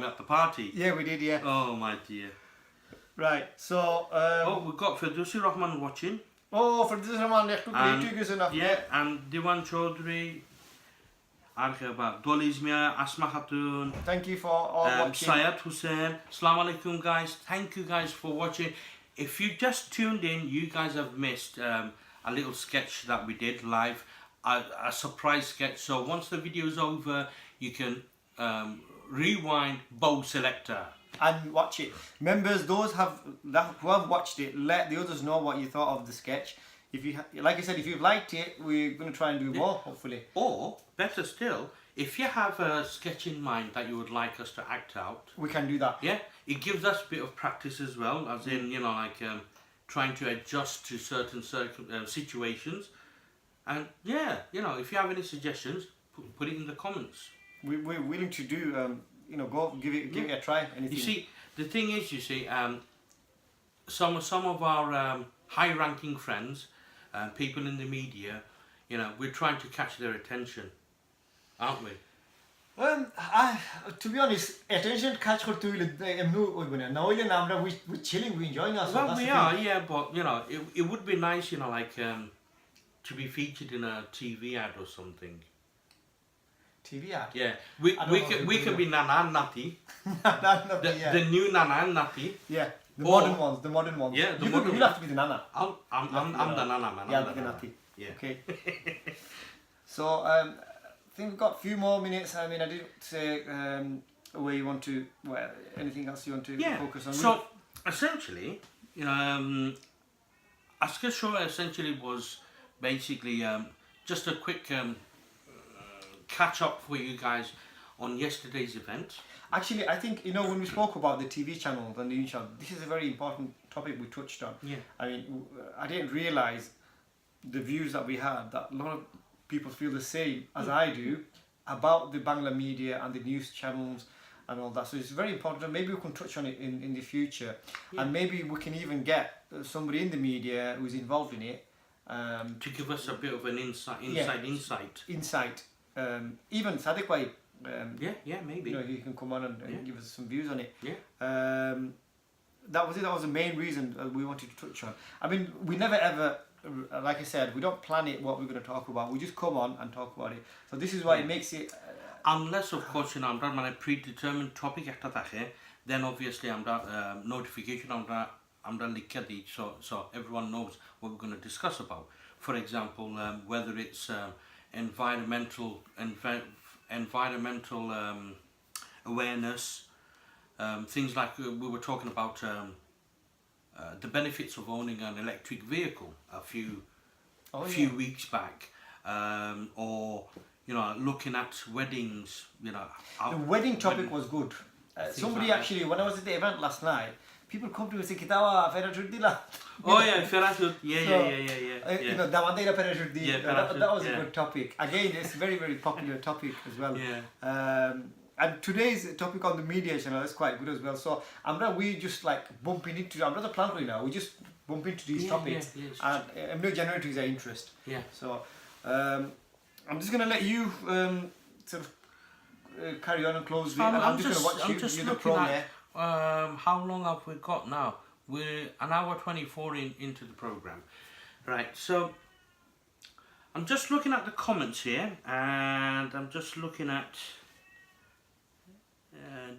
at the party. Yeah, we did, yeah. Oh my dear. Right, so we've got Firdausi Rahman watching. Oh, Firdausi Rahman, and Diwan Chaudhry, Dolizmia, Asma Khatun. Thank you for all watching. Syed Hussain. Assalamu alaikum guys. Thank you guys for watching. If you just tuned in, you guys have missed a little sketch that we did live, a surprise sketch. So once the video is over, you can rewind bow selector and watch it. Members, those who have watched it, let the others know what you thought of the sketch. If you, like I said, if you've liked it, we're going to try and do more, hopefully. Or better still, if you have a sketch in mind that you would like us to act out, we can do that. Yeah, it gives us a bit of practice as well, as in trying to adjust to certain situations. And if you have any suggestions, put it in the comments. We're willing to do. Go give it a try. Anything. You see, the thing is, some of our high-ranking friends, people in the media, we're trying to catch their attention, aren't we? To be honest, attention catch for two. Now we're chilling, we're enjoying ourselves. Well, we are, yeah, but it would be nice, to be featured in a TV ad or something. TV ad? Yeah, we can be Nana and Nati. The new Nana and Nati. Yeah, the modern ones. Yeah, you'll have to be the Nana. I'm the Nana, man. Yeah, the Nati. Yeah. Okay. So, I think we've got a few more minutes. I mean, I didn't say where you want to, anything else you want to focus on. So, essentially, Asker Show essentially was basically just a quick catch up for you guys on yesterday's event. Actually, I think, when we spoke about the TV channels and the news channel, this is a very important topic we touched on. Yeah. I mean, I didn't realise the views that we had, that a lot of people feel the same as I do about the Bangla media and the news channels and all that. So it's very important, and maybe we can touch on it in the future. Yeah. And maybe we can even get somebody in the media who's involved in it. To give us a bit of an insight. Insight. Even Sadiq Bhai. Maybe. He can come on and give us some views on it. Yeah. That was it. That was the main reason we wanted to touch on. I mean, we never ever, like I said, we don't plan it what we're going to talk about. We just come on and talk about it. So this is why it makes it. Unless, of course, I'm a predetermined topic, then obviously I'm notification I'm so everyone knows what we're going to discuss about. For example, whether it's environmental awareness, things like we were talking about the benefits of owning an electric vehicle a few weeks back, or looking at weddings. The wedding topic was good. Somebody actually, when I was at the event last night, people come to me and say, "Kitawa, parachute dila." Oh yeah, parachute. Yeah. Damadera parachute. That was a good topic. Again, it's a very, very popular topic as well. Yeah. And today's topic on the media channel is quite good as well. So, we just bumping into. The plan right now. We just bump into these topics and generate user interest. Yeah. So, I'm just going to let you sort of carry on and close it. I'm just going to watch I'm you. just You're the looking pro at there. how long have we got now? We're an hour 24 into the program, right? So I'm just looking at the comments here, and I'm just looking at.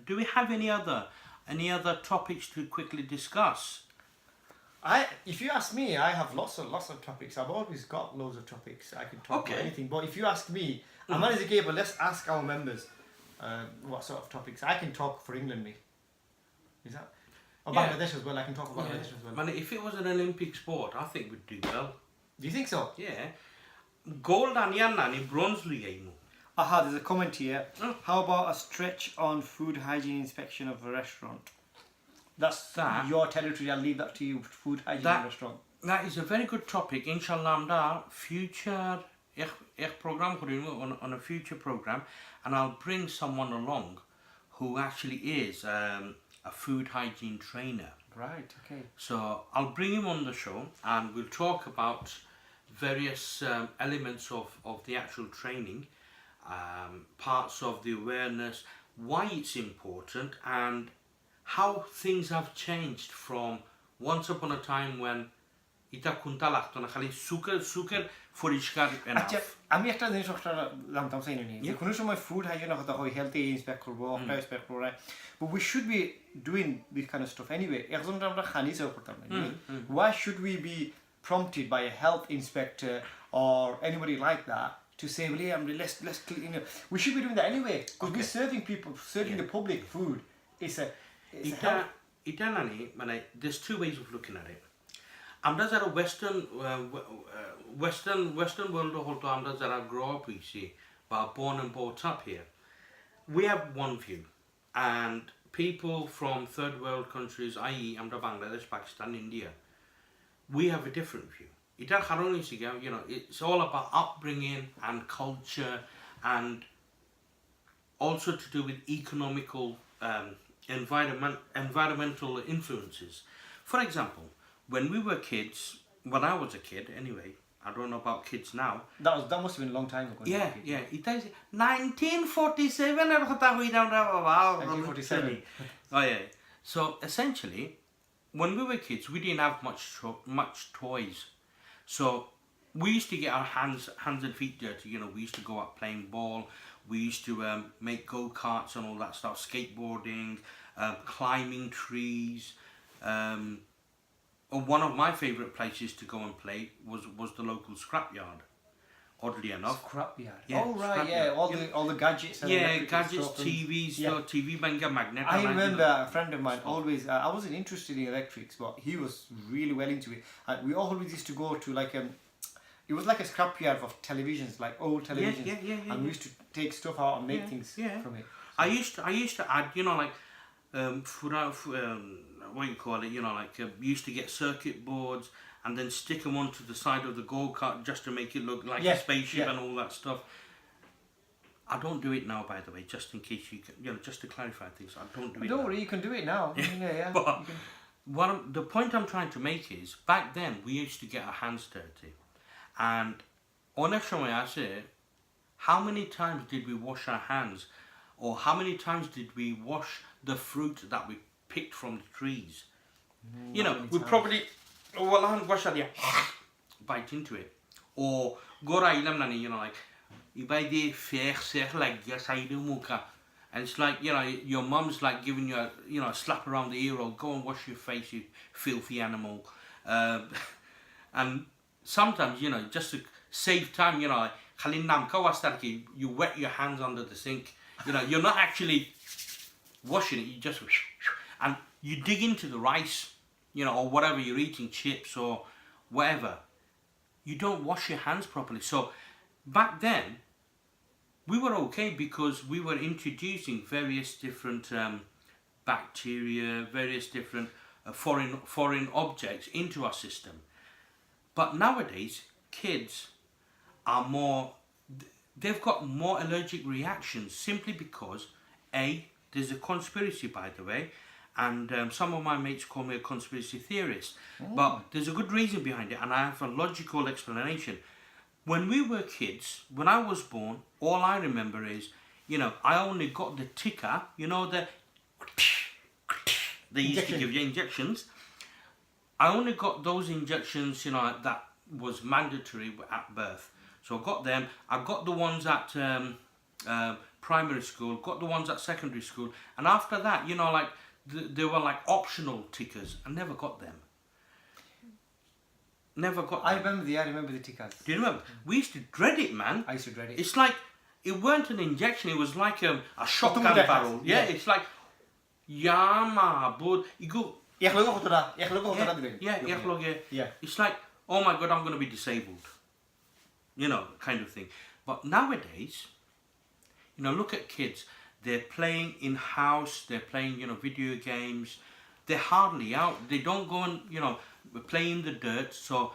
Do we have any other topics to quickly discuss? If you ask me, I have lots of topics. I've always got loads of topics. I can talk about anything. But if you ask me, I'm not as a but let's ask our members what sort of topics. I can talk for England, me. Is that? Or Bangladesh as well. I can talk about Bangladesh as well. Man, if it was an Olympic sport, I think we'd do well. Do you think so? Yeah. Gold and yan bronze liye. Aha, there's a comment here. How about a stretch on food hygiene inspection of a restaurant? That's your territory. I'll leave that to you. Food hygiene restaurant. That is a very good topic. Inshallah, amda future program on a future program, and I'll bring someone along who actually is a food hygiene trainer. Right. Okay. So I'll bring him on the show, and we'll talk about various elements of the actual training, parts of the awareness, why it's important, and how things have changed from once upon a time when এটা কোনটা লাগতো না খালি সুকের পরিষ্কার আচ্ছা আমি একটা জিনিস জানতাম চাই নি যে কোনো সময় ফুড হাইজিনের কথা হয় হেলথ ইন্সপেক্ট করব অফটা ইন্সপেক্ট করব but we should be doing this kind of stuff anyway একজন আমরা খালি সেও করতাম না why should we be prompted by a health inspector or anybody like that to say well yeah, let's clean, you know, we should be doing that anyway because we're serving the public food. It's a there's two ways of looking at it. আমরা যারা western world হতো আমরা যারা grow up হইছি বা born and brought up here, we have one view, and people from third world countries, i.e. আমরা Bangladesh, Pakistan, India, we have a different view. এটা কারণ হইছে you know, it's all about upbringing and culture, and also to do with economical environmental influences. For example, when we were kids, when I was a kid anyway, I don't know about kids now. That must have been a long time ago. Yeah. It is 1947 এর কথা হই না wow. 1947. Oh yeah. So essentially, when we were kids, we didn't have much toys. So we used to get our hands and feet dirty. You know, we used to go out playing ball. We used to make go-karts and all that stuff, skateboarding, climbing trees. One of my favourite places to go and play was the local scrapyard. Oddly enough. Scrapyard. Yeah, oh right, yeah. All the gadgets. And gadgets, stuff TVs, TV banger magnet. I remember a friend of mine always. I wasn't interested in electrics, but he was really well into it. And we always used to go to like it was like a scrapyard of televisions, like old televisions. And we used to take stuff out and make things from it. I used to add, you know, like what you call it, you know, like used to get circuit boards and then stick them onto the side of the go-kart just to make it look like a spaceship and all that stuff. I don't do it now, by the way, just in case you know, just to clarify things. I don't do it. Don't worry, you can do it now. But the point I'm trying to make is, back then we used to get our hands dirty, and অনেক সময় আসে, how many times did we wash our hands, or how many times did we wash the fruit that we picked from the trees? You know, we probably bite into it, or you know, like and it's like, you know, your mum's like giving you a slap around the ear, or go and wash your face, you filthy animal. And sometimes, you know, just to save time, you know, you wet your hands under the sink. You know, you're not actually washing it, you just and you dig into the rice, you know, or whatever you're eating, chips or whatever. You don't wash your hands properly. So back then we were okay because we were introducing various different bacteria, various different foreign objects into our system. But nowadays kids are they've got more allergic reactions simply because there's a conspiracy, by the way, and some of my mates call me a conspiracy theorist, but there's a good reason behind it, and I have a logical explanation. when we were kids, when I was born, all I remember is, I only got the ticker, they used to give you injections. I only got those injections, that was mandatory at birth. So I got them. I got the ones at primary school, got the ones at secondary school, and after that, they were like optional tickers. I never got them. Never got them. I remember the tickers. Do you remember? We used to dread it, man. I used to dread it. It's like, it weren't an injection, it was like a shotgun Automatic. barrel. Yeah, it's like, Yama, bud. You go, yeah. It's like, oh my God, I'm going to be disabled. Kind of thing. But nowadays, look at kids. They're playing in house, they're playing, video games. They're hardly out. They don't go and, play in the dirt. So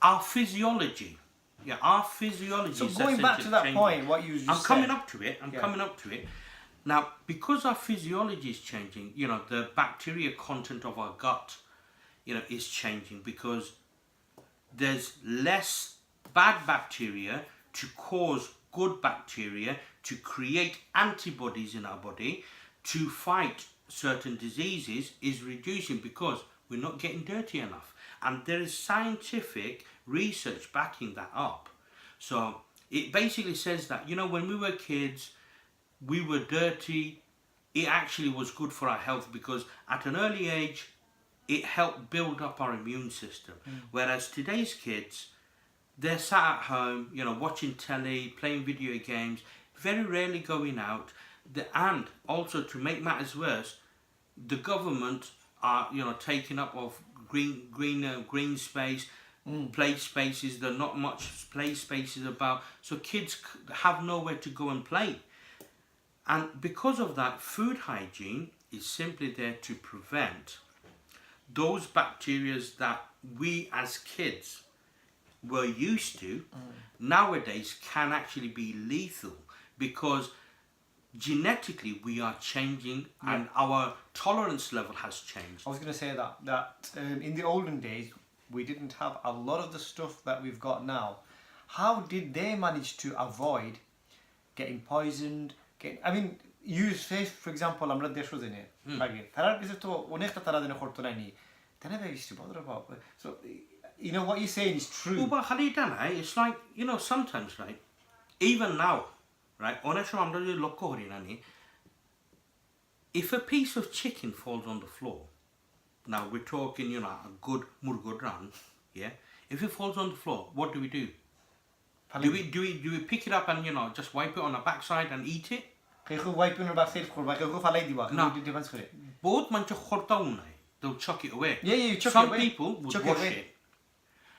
our physiology. Yeah, our physiology. So going back to that point, what you just said. I'm coming up to it. Now, because our physiology is changing, the bacteria content of our gut, is changing because there's less bad bacteria to cause good bacteria to create antibodies in our body to fight certain diseases is reducing because we're not getting dirty enough. And there is scientific research backing that up. So it basically says that, when we were kids, we were dirty. It actually was good for our health because at an early age, it helped build up our immune system. Whereas today's kids, they're sat at home, watching telly, playing video games, very rarely going out. And also, to make matters worse, the government are, taking up of green space, play spaces. There's not much play spaces about, so kids have nowhere to go and play. And because of that, food hygiene is simply there to prevent those bacteria that we as kids were used to, nowadays can actually be lethal because genetically we are changing and our tolerance level has changed. I was going to say that in the olden days, we didn't have a lot of the stuff that we've got now. How did they manage to avoid getting poisoned? You say, for example, I'm not there. So, what you're saying is true. But it's like, sometimes, right, even now, right, if a piece of chicken falls on the floor, now we're talking, a good murgodran, yeah, if it falls on the floor, what do we do? Do we pick it up and, just wipe it on the backside and eat it? No. Both mancha khorta they'll chuck it away. Yeah, you chuck Some it away. people would wash it.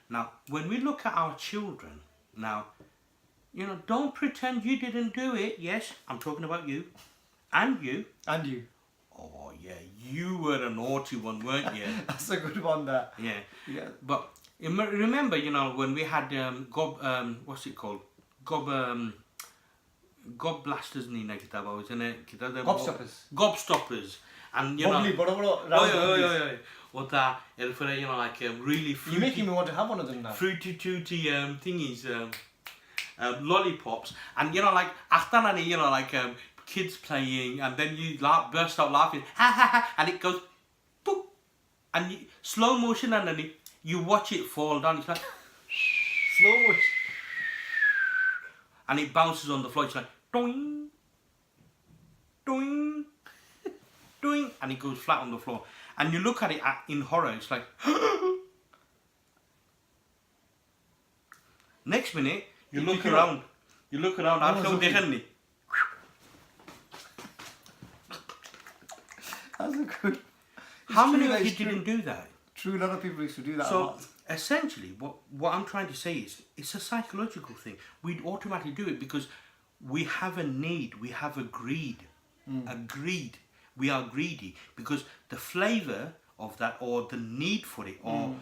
Now, when we look at our children, now, don't pretend you didn't do it. Yes, I'm talking about you. And you. And you. Oh, yeah, you were a naughty one, weren't you? That's a good one, that. Yeah. But remember, when we had what's it called? Gob blasters in the kitaba, wasn't it? Gobstoppers. And what that, like really fruity. You're making me want to have one of them now. Fruity tooty thingies, lollipops, and like after like kids playing, and then you burst out laughing, ha ha ha, and it goes, boop, and slow motion, and then you watch it fall down. It's like slow motion. And it bounces on the floor. It's like doing, doing, doing, and it goes flat on the floor. And you look at it in horror. It's like next minute you look around. You look around. That's a good. How many of you didn't do that? True, a lot of people used to do that. So essentially, what I'm trying to say is, it's a psychological thing. We'd automatically do it because we have a need, we have a greed, we are greedy because the flavor of that, or the need for it, or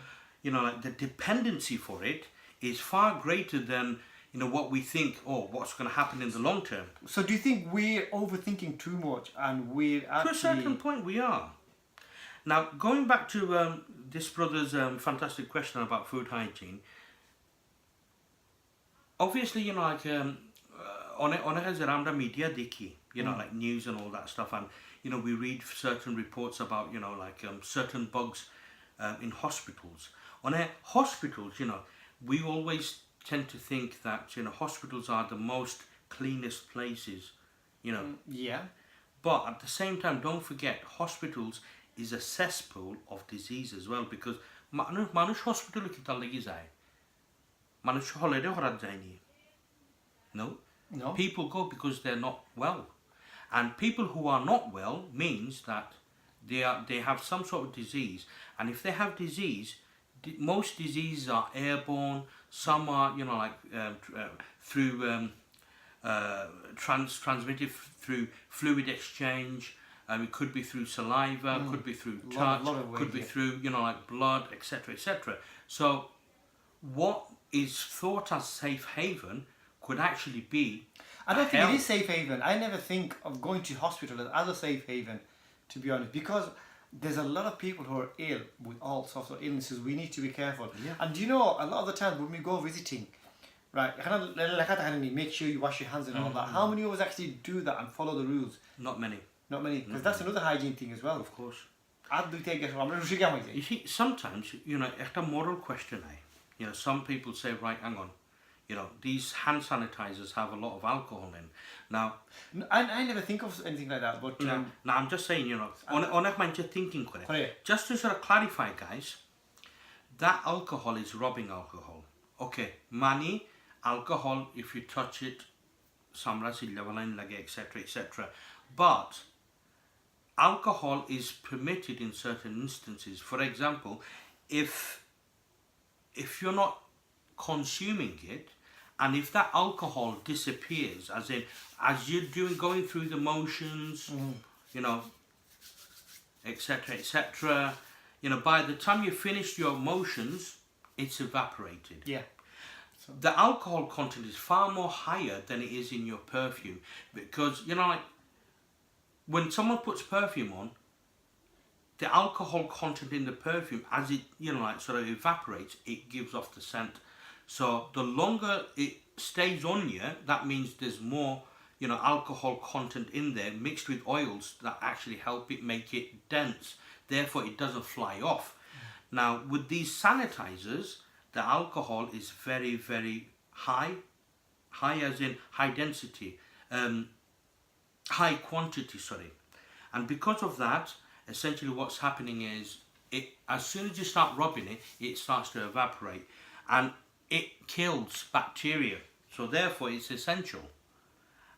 like the dependency for it is far greater than what we think, what's going to happen in the long term. So do you think we're overthinking too much, and we're actually... To a certain point we are. Now, going back to this brother's fantastic question about food hygiene, obviously, you know, like অনেক যারা আমরা media দেখি, you know, like news and all that stuff, and you know, we read certain reports about, you know, like certain bugs in hospitals. On hospitals, you know, we always tend to think that, you know, hospitals are the most cleanest places, you know. Yeah. But at the same time, don't forget, hospitals is a cesspool of disease as well, because মানুষ hospital কি তার লাগি যায়? মানুষ holiday করার যায়নি. No. No. People go because they're not well. And people who are not well means that they have some sort of disease. And if they have disease, most diseases are airborne. Some are, you know, like through transmitted through fluid exchange. It could be through saliva, could be through touch, could be through, you know, like blood, etc., etc. So, what is thought as safe haven could actually be. I don't think it is safe haven. I never think of going to hospital as a safe haven, to be honest, because there's a lot of people who are ill with all sorts of illnesses. We need to be careful. Yeah. And you know, a lot of the times when we go visiting, right, make sure you wash your hands and all that. How many of us actually do that and follow the rules? Not many. Not many, because that's another hygiene thing as well. Of course. You see, sometimes, you know, a moral question, you know, some people say, right, hang on, you know, these hand sanitizers have a lot of alcohol in. Now, I never think of anything like that, but now I'm just saying, you know, on thinking Correct. just to sort of clarify, guys, that alcohol is rubbing alcohol. Okay, money, alcohol, if you touch it, samra sillavalain lage, etc., etc. But alcohol is permitted in certain instances. For example, if you're not consuming it, and if that alcohol disappears, as you're going through the motions, you know, etc., etc., you know, by the time you finish your motions, it's evaporated. yeah. The alcohol content is far more higher than it is in your perfume, because, you know, like, when someone puts perfume on, the alcohol content in the perfume, as it, you know, like, sort of evaporates, it gives off the scent. So the longer it stays on you, that means there's more, you know, alcohol content in there mixed with oils that actually help it make it dense. Therefore, it doesn't fly off. Now, with these sanitizers, the alcohol is very, very high. High as in high density. High quantity, sorry. And because of that, essentially what's happening is, as soon as you start rubbing it, it starts to evaporate. And it kills bacteria. So therefore, it's essential.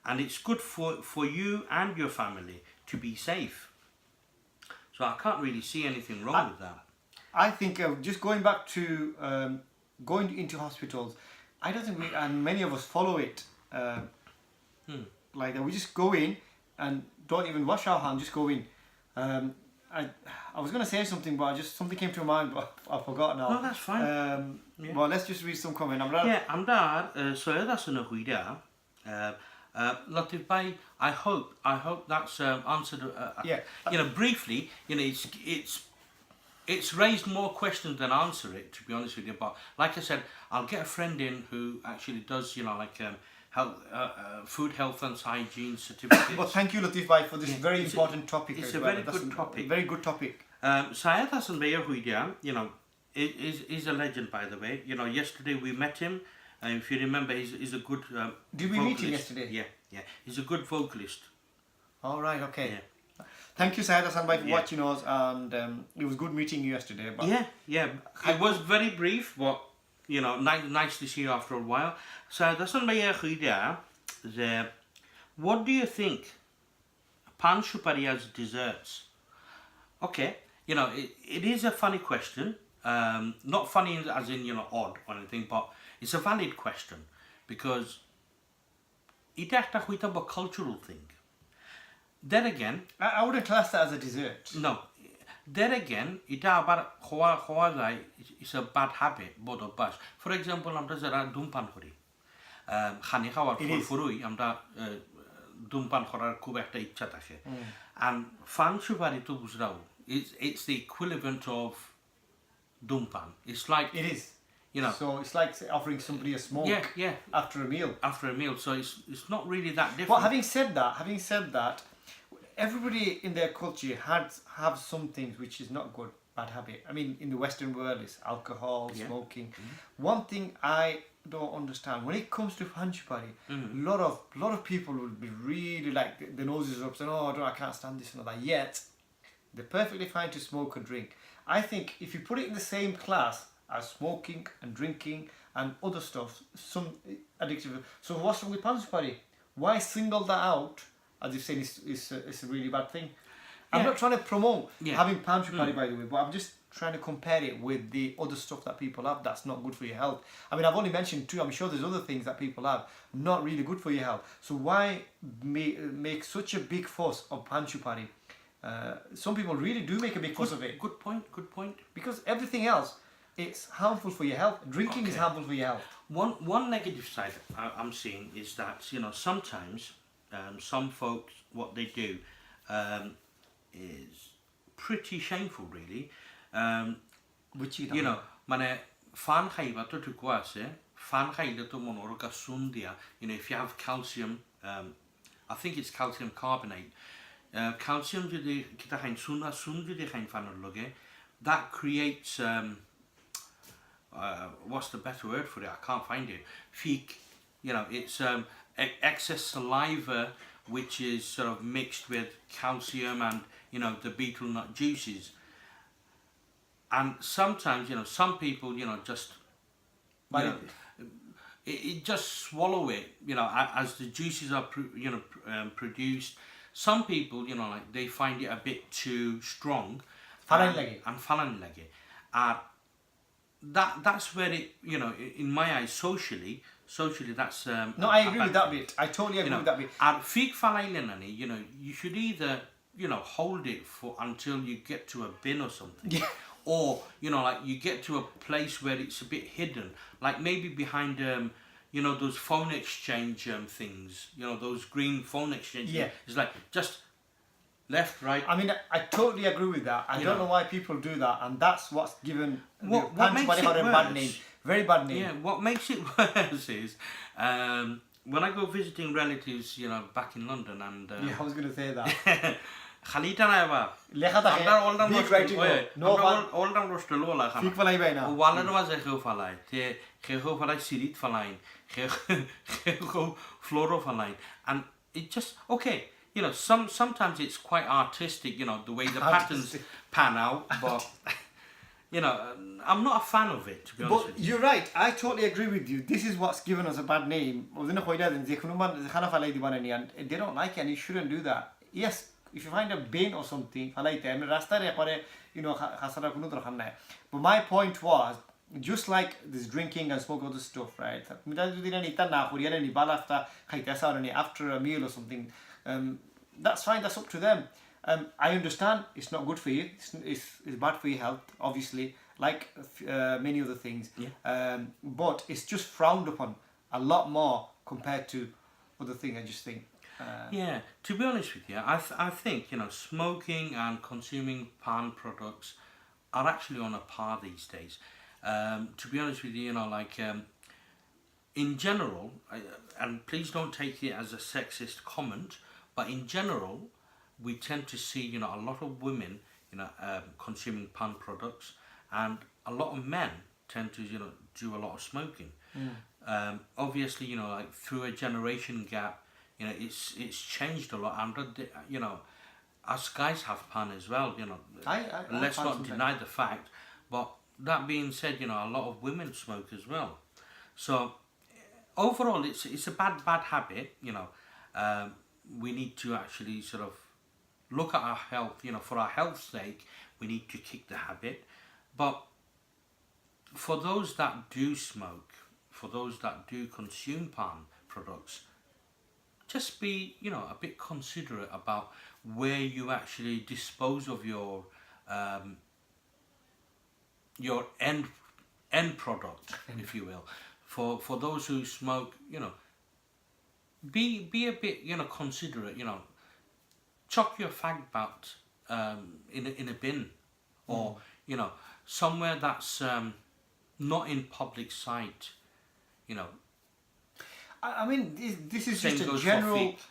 And it's good for you and your family to be safe. So I can't really see anything wrong with that. I think just going back to going into hospitals, I don't think and many of us follow it like that. We just go in and don't even wash our hands, just go in. I was going to say something, but something came to mind, but I forgot now. No, that's fine. Well, let's just read some comment. I'm there. So that's an idea. Latif Bhai, I hope that's answered. You know, briefly. You know, it's raised more questions than answer it, to be honest with you. But like I said, I'll get a friend in who actually does, you know, like health, food health and hygiene certificates. But thank you, Latif Bhai, for this very important topic. It's as a well. very good topic. Very good topic. Syed Hassan Bhaiya Huidia, you know, is a legend, by the way. You know, yesterday we met him. If you remember, he's a good Did we vocalist. meet him yesterday? Yeah. He's a good vocalist. All right, okay. Yeah. Thank you, Syed Hassan Bhai, for watching us, and it was good meeting you yesterday. But Yeah. It was very brief, but, you know, nice to see you after a while. Syed Hassan Bhaiya Huidia, what do you think pan shupari as desserts? Okay, you know, it is a funny question. Not funny as in, you know, odd or anything, but it's a valid question, because it's a cultural thing. Then again, I wouldn't class that as a dessert. No. Then again, it's a bad habit, both of us. For example, আমরা যারা ধূমপান করি, খানি খাওয়ার পরই আমরা ধূমপান করার খুব একটা ইচ্ছা থাকে। And fan সুপারি তো বুঝরাও, it's the equivalent of ধূমপান. It's like it is. you know. So it's like offering somebody a smoke Yeah. after a meal. After a meal, so it's not really that different. But having said that, everybody in their culture have some things which is not good, bad habit. I mean, in the Western world, it's alcohol, smoking. One thing I don't understand when it comes to huncho party, a lot of people will be really like the noses up saying, "Oh, I can't stand this and all that." Yet they're perfectly fine to smoke or drink. I think if you put it in the same class as smoking and drinking and other stuff, some addictive. So what's wrong with huncho party? Why single that out as if saying it's a really bad thing? I'm not trying to promote having huncho party, by the way, but I'm just trying to compare it with the other stuff that people have that's not good for your health. I mean, I've only mentioned two. I'm sure there's other things that people have not really good for your health. So why make such a big fuss of huncho party? Some people really do make a big fuss of it. Good point. Because everything else, it's harmful for your health. Drinking is harmful for your health. One negative side I'm seeing is that, you know, sometimes some folks, what they do is pretty shameful, really. Which you know, মানে fun খাইবা তো টুকু আছে, fun খাইলে তো মনে করো সুন দিয়া, you know, if you have calcium, I think it's calcium carbonate, calcium যদি kita খাইন সুন যদি খাইন ফানের লগে, that creates what's the better word for it? I can't find it. Feek, you know, it's excess saliva which is sort of mixed with calcium and, you know, the betel nut juices. And sometimes, you know, some people, you know, just, you know, it just swallow it, you know, as the juices are, produced. Some people, you know, like they find it a bit too strong. And falan lage. That's where it, you know, in my eyes, socially, that's. No, I agree with that bit. I totally agree with that bit. And fig falailani, you know, you should either, you know, hold it for until you get to a bin or something. Yeah. Or, you know, like you get to a place where it's a bit hidden, like maybe behind, you know, those phone exchange things, you know, those green phone exchange. Yeah. It's like just left, right. I mean, I totally agree with that. I don't know why people do that, and that's what's given what makes it a bad name. Very bad name. Yeah, what makes it worse is when I go visiting relatives, you know, back in London, and yeah, I was going to say that. Khalita na ba? Lekha ta Andar oldam rosto lola khana. Fik falai bai na. Wala no ze kheu falai. Te kheu falai sirit falain. Kheu floro falain. And it just okay, you know, sometimes it's quite artistic, you know, the way the patterns pan out, but you know, I'm not a fan of it, to be honest with you. You're right. I totally agree with you. This is what's given us a bad name. And they don't like it, and you shouldn't do that. Yes, if you find a bin or something, you know, but my point was, just like this drinking and smoking other stuff, right? After a meal or something, that's fine, that's up to them. I understand it's not good for you, it's bad for your health, obviously, like many other things. But it's just frowned upon a lot more compared to other things, I just think. Yeah, to be honest with you, I think, you know, smoking and consuming pan products are actually on a par these days. To be honest with you, you know, like in general, and please don't take it as a sexist comment, but in general, we tend to see, you know, a lot of women, you know, consuming pan products, and a lot of men tend to, you know, do a lot of smoking. Obviously, you know, like through a generation gap, you know, it's changed a lot, and you know, us guys have pan as well, you know. Let's not deny the fact, but that being said, you know, a lot of women smoke as well. So overall, it's a bad habit, you know. We need to actually sort of look at our health, you know, for our health's sake, we need to kick the habit. But for those that do smoke, for those that do consume pan products, just be, you know, a bit considerate about where you actually dispose of your end product, if you will. For those who smoke, you know, be a bit, you know, considerate, you know. Chuck your fag butt in a bin, or you know, somewhere that's not in public sight, you know. I mean, this is Same just a goes for general feet.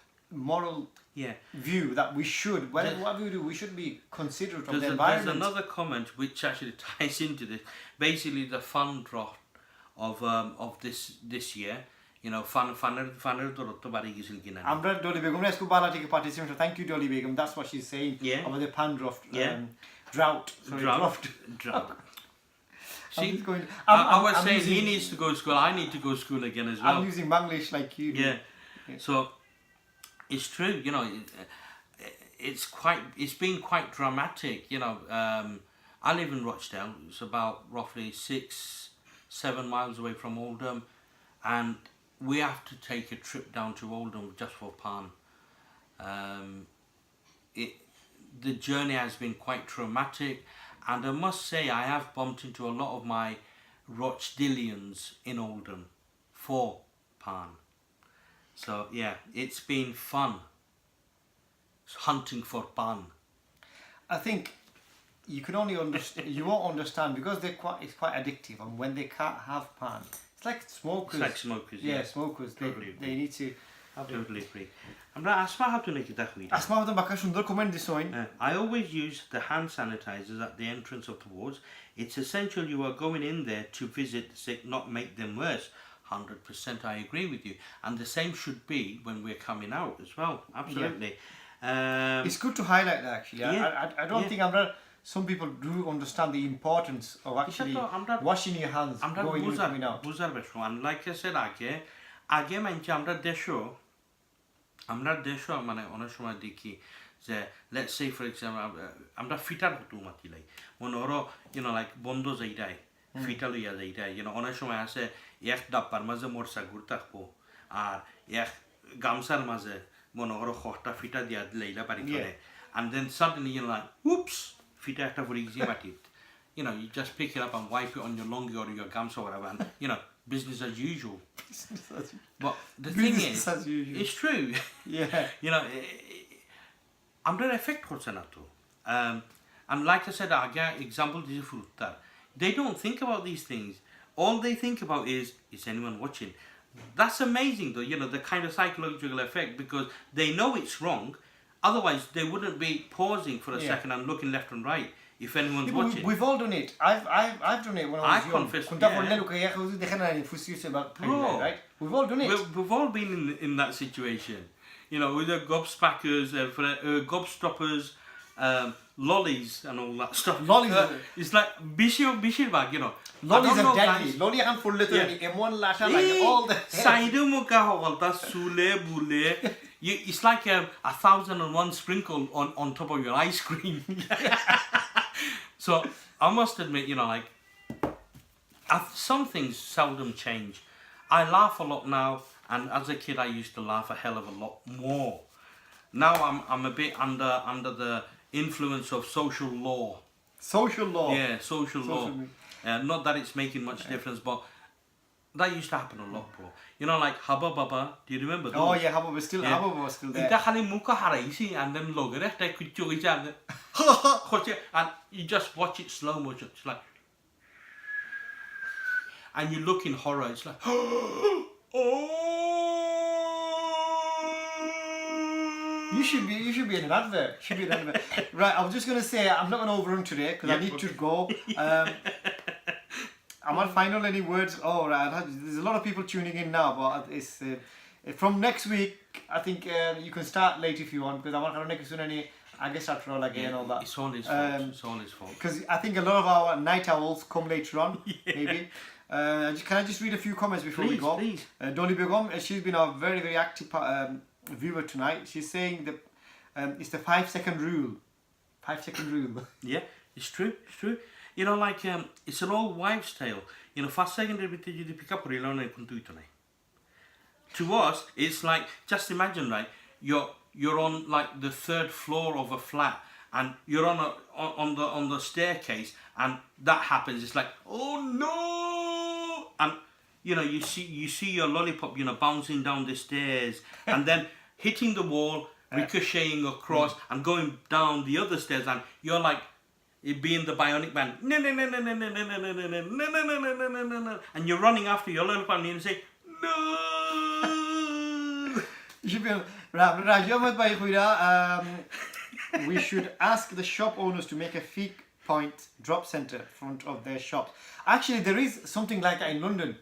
moral Yeah. view that we should, whatever we do, we should be considerate of the There's environment. another comment which actually ties into this. Basically, the fun drop of this year. You know, funner dorotto bari gisil kina. Amra Dolly Begum, let's go Balati participation. Thank you, Dolly Begum. That's what she's saying Yeah. about the Pandroft Yeah. drought. Sorry, Drought. I'm See, just going. I was I'm saying using, he needs to go to school. I need to go to school again as well. I'm using Manglish like you do. Yeah. So it's true, you know. It's been quite dramatic, you know. I live in Rochdale. It's about roughly 6-7 miles away from Oldham, and we have to take a trip down to Oldham just for Pan. The journey has been quite traumatic, and I must say I have bumped into a lot of my Rochdalians in Oldham for Pan. So yeah, it's been fun hunting for Pan. I think you can only understand. You won't understand because it's quite addictive, and when they can't have pan, it's like smokers. It's like smokers. Yeah, smokers. Totally They need to. Totally agree. আমরা আসমা হাতুনে কি দেখুই আসমা হাতুন বাকা সুন্দর comment দিছেন I always use the hand sanitizers at the entrance of the wards. It's essential you are going in there to visit the sick, not make them worse. 100% I agree with you, and the same should be when we're coming out as well. Absolutely. It's good to highlight that actually. I don't think some people do understand the importance of actually washing your hands going in and coming out. And like I said আগে মানছি আমরা দেশও মানে অনেক সময় দেখি যে let's say for example আমরা ফিটার হতো মাতিলাই মনে হলো like বন্ধ যাইটাই ফিটা লইয়া যাইটাই অনেক সময় আছে এক ডাব্বার মাঝে মোরসা ঘুর থাকবো আর এক গামছার মাঝে মনে হলো খটা ফিটা দিয়া দিলাইলা পারি করে and then suddenly like whoops ফিটা একটা পড়ে গেছে মাটিত you just pick it up and wipe it on your lungi or your gamsa or whatever and business as usual. But the thing is, it's true. Yeah. Under effect what's not and like I said, I get example this fruit that they don't think about these things. All they think about is anyone watching? That's amazing though, the kind of psychological effect, because they know it's wrong. Otherwise, they wouldn't be pausing for a second and looking left and right. If anyone's watching, we've all done it. I've done it when I was young. Confess, right? We've all done it. We've all been in that situation. With the gobspackers, gobstoppers, lollies and all that stuff. Lollies. It's like bishir bag, Lollies are deadly. Lolly and full little M1 lasha like all the. Saidu muka hawalta sule bule. It's like 1,001 sprinkle on top of your ice cream. So I must admit, some things seldom change. I laugh a lot now, and as a kid I used to laugh a hell of a lot more. Now I'm a bit under the influence of social law. Social law. Yeah, social law. Not that it's making much difference, but that used to happen a lot, bro. Like Haba Baba. Do you remember those? Oh yeah, Haba was still there. Ita khali muka haraisi and then logere ekta kuchu hoye and and you just watch it slow motion. It's like, and you look in horror. It's like, oh. You should be in an advert. Right, I was just gonna say I'm not gonna overrun today because I need to go. Am I final any words? Oh right, there's a lot of people tuning in now, but it's from next week. I think you can start late if you want, because I'm not gonna make any. I guess after all again all that. It's all his fault. It's all his fault. Because I think a lot of our night owls come later on, maybe. Can I just read a few comments before we go? Please. Dolly Begum, she's been a very, very active viewer tonight. She's saying that it's the 5-second rule. 5-second rule. Yeah, it's true. It's true. It's an old wives' tale. 1st second you pick up to us, it's like, just imagine, right? You're on like the 3rd floor of a flat, and you're on the staircase, and that happens. It's like, oh no! And you see your lollipop, bouncing down the stairs, and then hitting the wall, ricocheting across, and going down the other stairs, and you're like, it being the bionic man. No, no, no, no, no, no, no, no, no, no, no, no, no, no, no, no, no, no. And you're running after your little family and say, no. We should ask the shop owners to make a Feek Point drop centre in front of their shops. Actually, there is something like that in London.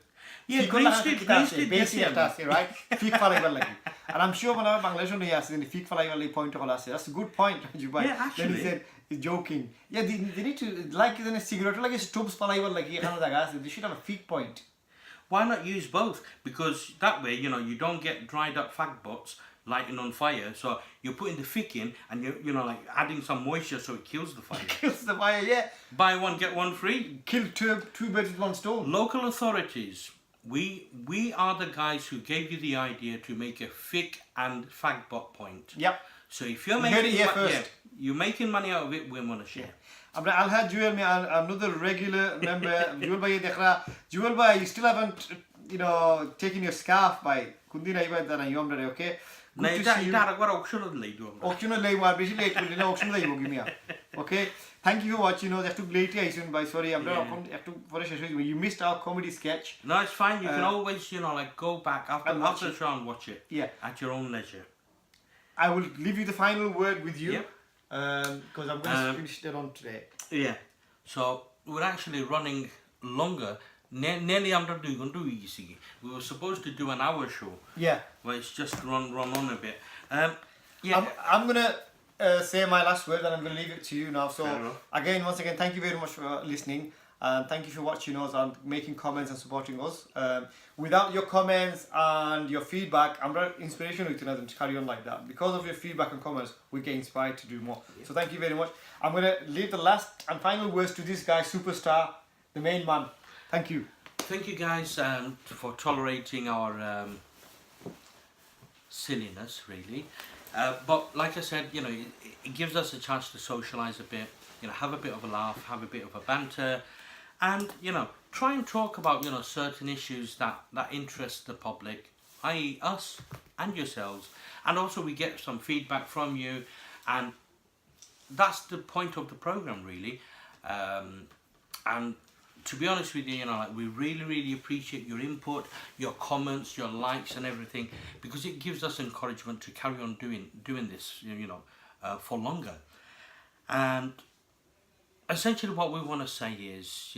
Yeah, Green Street, right? Feek Falaiwal lagi. And I'm sure when I Bangladesh on the yes, then the Feek Falaiwal point of Allah. That's a good point, Jubai. Yeah, actually. Then he said, he's joking. Yeah, they need to, like in a cigarette, like a stubs Falaiwal lagi. They should have a Feek Point. Why not use both? Because that way, you don't get dried up fag butts lighting on fire. So you're putting the fick in and you're like adding some moisture so it kills the fire. Kills the fire, yeah. Buy one, get one free. Kill two birds with one stone. Local authorities, we are the guys who gave you the idea to make a fick and fag butt point. Yep. So if you're you're making money out of it, we're gonna share. I'll have Jewel, another regular member. Jewel bhai dekhra. Jewel bhai, you still haven't, taken your scarf by. Kundi nahi bhai dana yom dare, okay? Nahi ita agora auction lei do amra. Auction lei war beshi late kudina auction lei hogi miya. Okay? Thank you for watching. That's too late aisun bhai. Sorry, you missed our comedy sketch. No, it's fine. You can always, go back after the show and watch it. Yeah. At your own leisure. I will leave you the final word with you. Yep. Because I'm going to finish it on today. Yeah. So we're actually running longer. Nearly I'm not doing easy. We were supposed to do an hour show. Yeah. But it's just run on a bit. I'm going to say my last word and I'm going to leave it to you now. So once again, thank you very much for listening. Thank you for watching us and making comments and supporting us. Without your comments and your feedback, I'm very inspirational to carry on like that. Because of your feedback and comments, we get inspired to do more. Yeah. So thank you very much. I'm going to leave the last and final words to this guy, superstar, the main man. Thank you. Thank you guys for tolerating our silliness, really. But like I said, it gives us a chance to socialise a bit, have a bit of a laugh, have a bit of a banter. And, try and talk about, certain issues that interest the public, i.e. us and yourselves. And also we get some feedback from you. And that's the point of the programme, really. And to be honest with you, we really, really appreciate your input, your comments, your likes and everything. Because it gives us encouragement to carry on doing this, for longer. And essentially what we want to say is,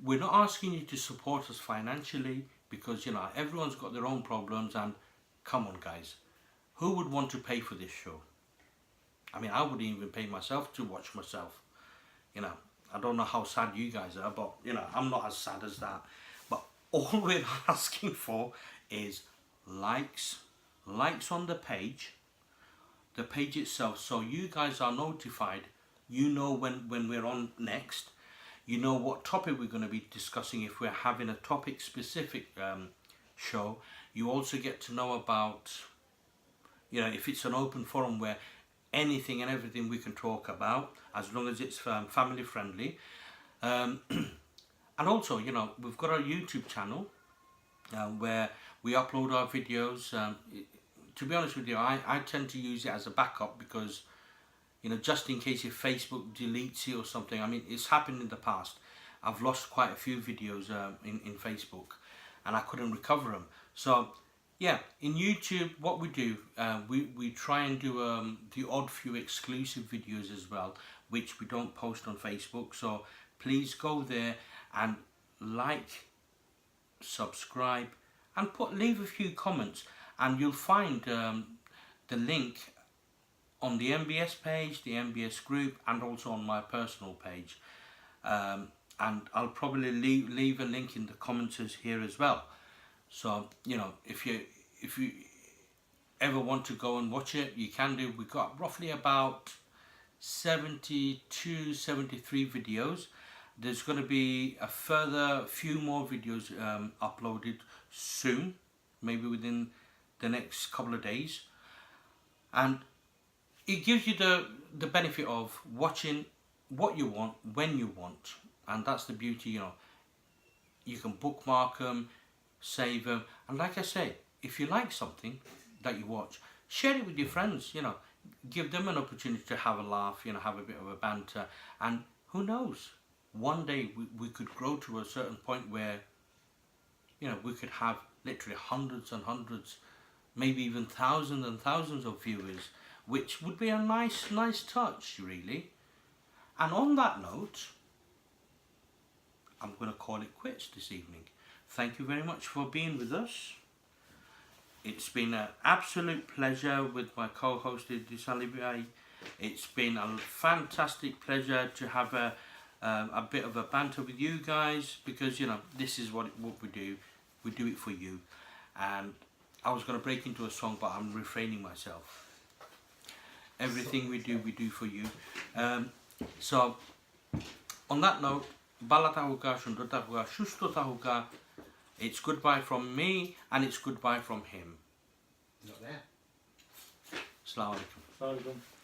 we're not asking you to support us financially because, everyone's got their own problems and come on guys, who would want to pay for this show? I mean, I wouldn't even pay myself to watch myself. I don't know how sad you guys are, but, I'm not as sad as that. But all we're asking for is likes on the page itself, so you guys are notified, when we're on next, what topic we're going to be discussing if we're having a topic specific show. You also get to know about, if it's an open forum where anything and everything we can talk about, as long as it's family friendly. And also, we've got our YouTube channel where we upload our videos. To be honest with you, I tend to use it as a backup because, just in case if Facebook deletes it or something. I mean, it's happened in the past. I've lost quite a few videos in Facebook and I couldn't recover them. So, yeah, in YouTube, what we do, we try and do the odd few exclusive videos as well, which we don't post on Facebook. So please go there and like, subscribe, and leave a few comments. And you'll find the link on the MBS page, the MBS group, and also on my personal page. And I'll probably leave a link in the comments here as well. So, if you ever want to go and watch it, you can do. We've got roughly about 72, 73 videos. There's going to be a further few more videos uploaded soon, maybe within the next couple of days. And it gives you the benefit of watching what you want, when you want. And that's the beauty, you can bookmark them, save them. And like I say, if you like something that you watch, share it with your friends, give them an opportunity to have a laugh, you know, have a bit of a banter, and who knows, one day we could grow to a certain point where, you know, we could have literally hundreds and hundreds, maybe even thousands and thousands of viewers, which would be a nice touch, really. And on that note, I'm going to call it quits this evening. Thank you very much for being with us. It's been an absolute pleasure with my co-host Idris. It's been a fantastic pleasure to have a bit of a banter with you guys, because, you know, this is what we do. We do it for you. And I was going to break into a song, but I'm refraining myself. Everything we do for you. So, on that note, bala tahuka, sundo tahuka, shusto tahuka. It's goodbye from me, and it's goodbye from him. Not there. Assalamu alaikum. Assalamu alaikum.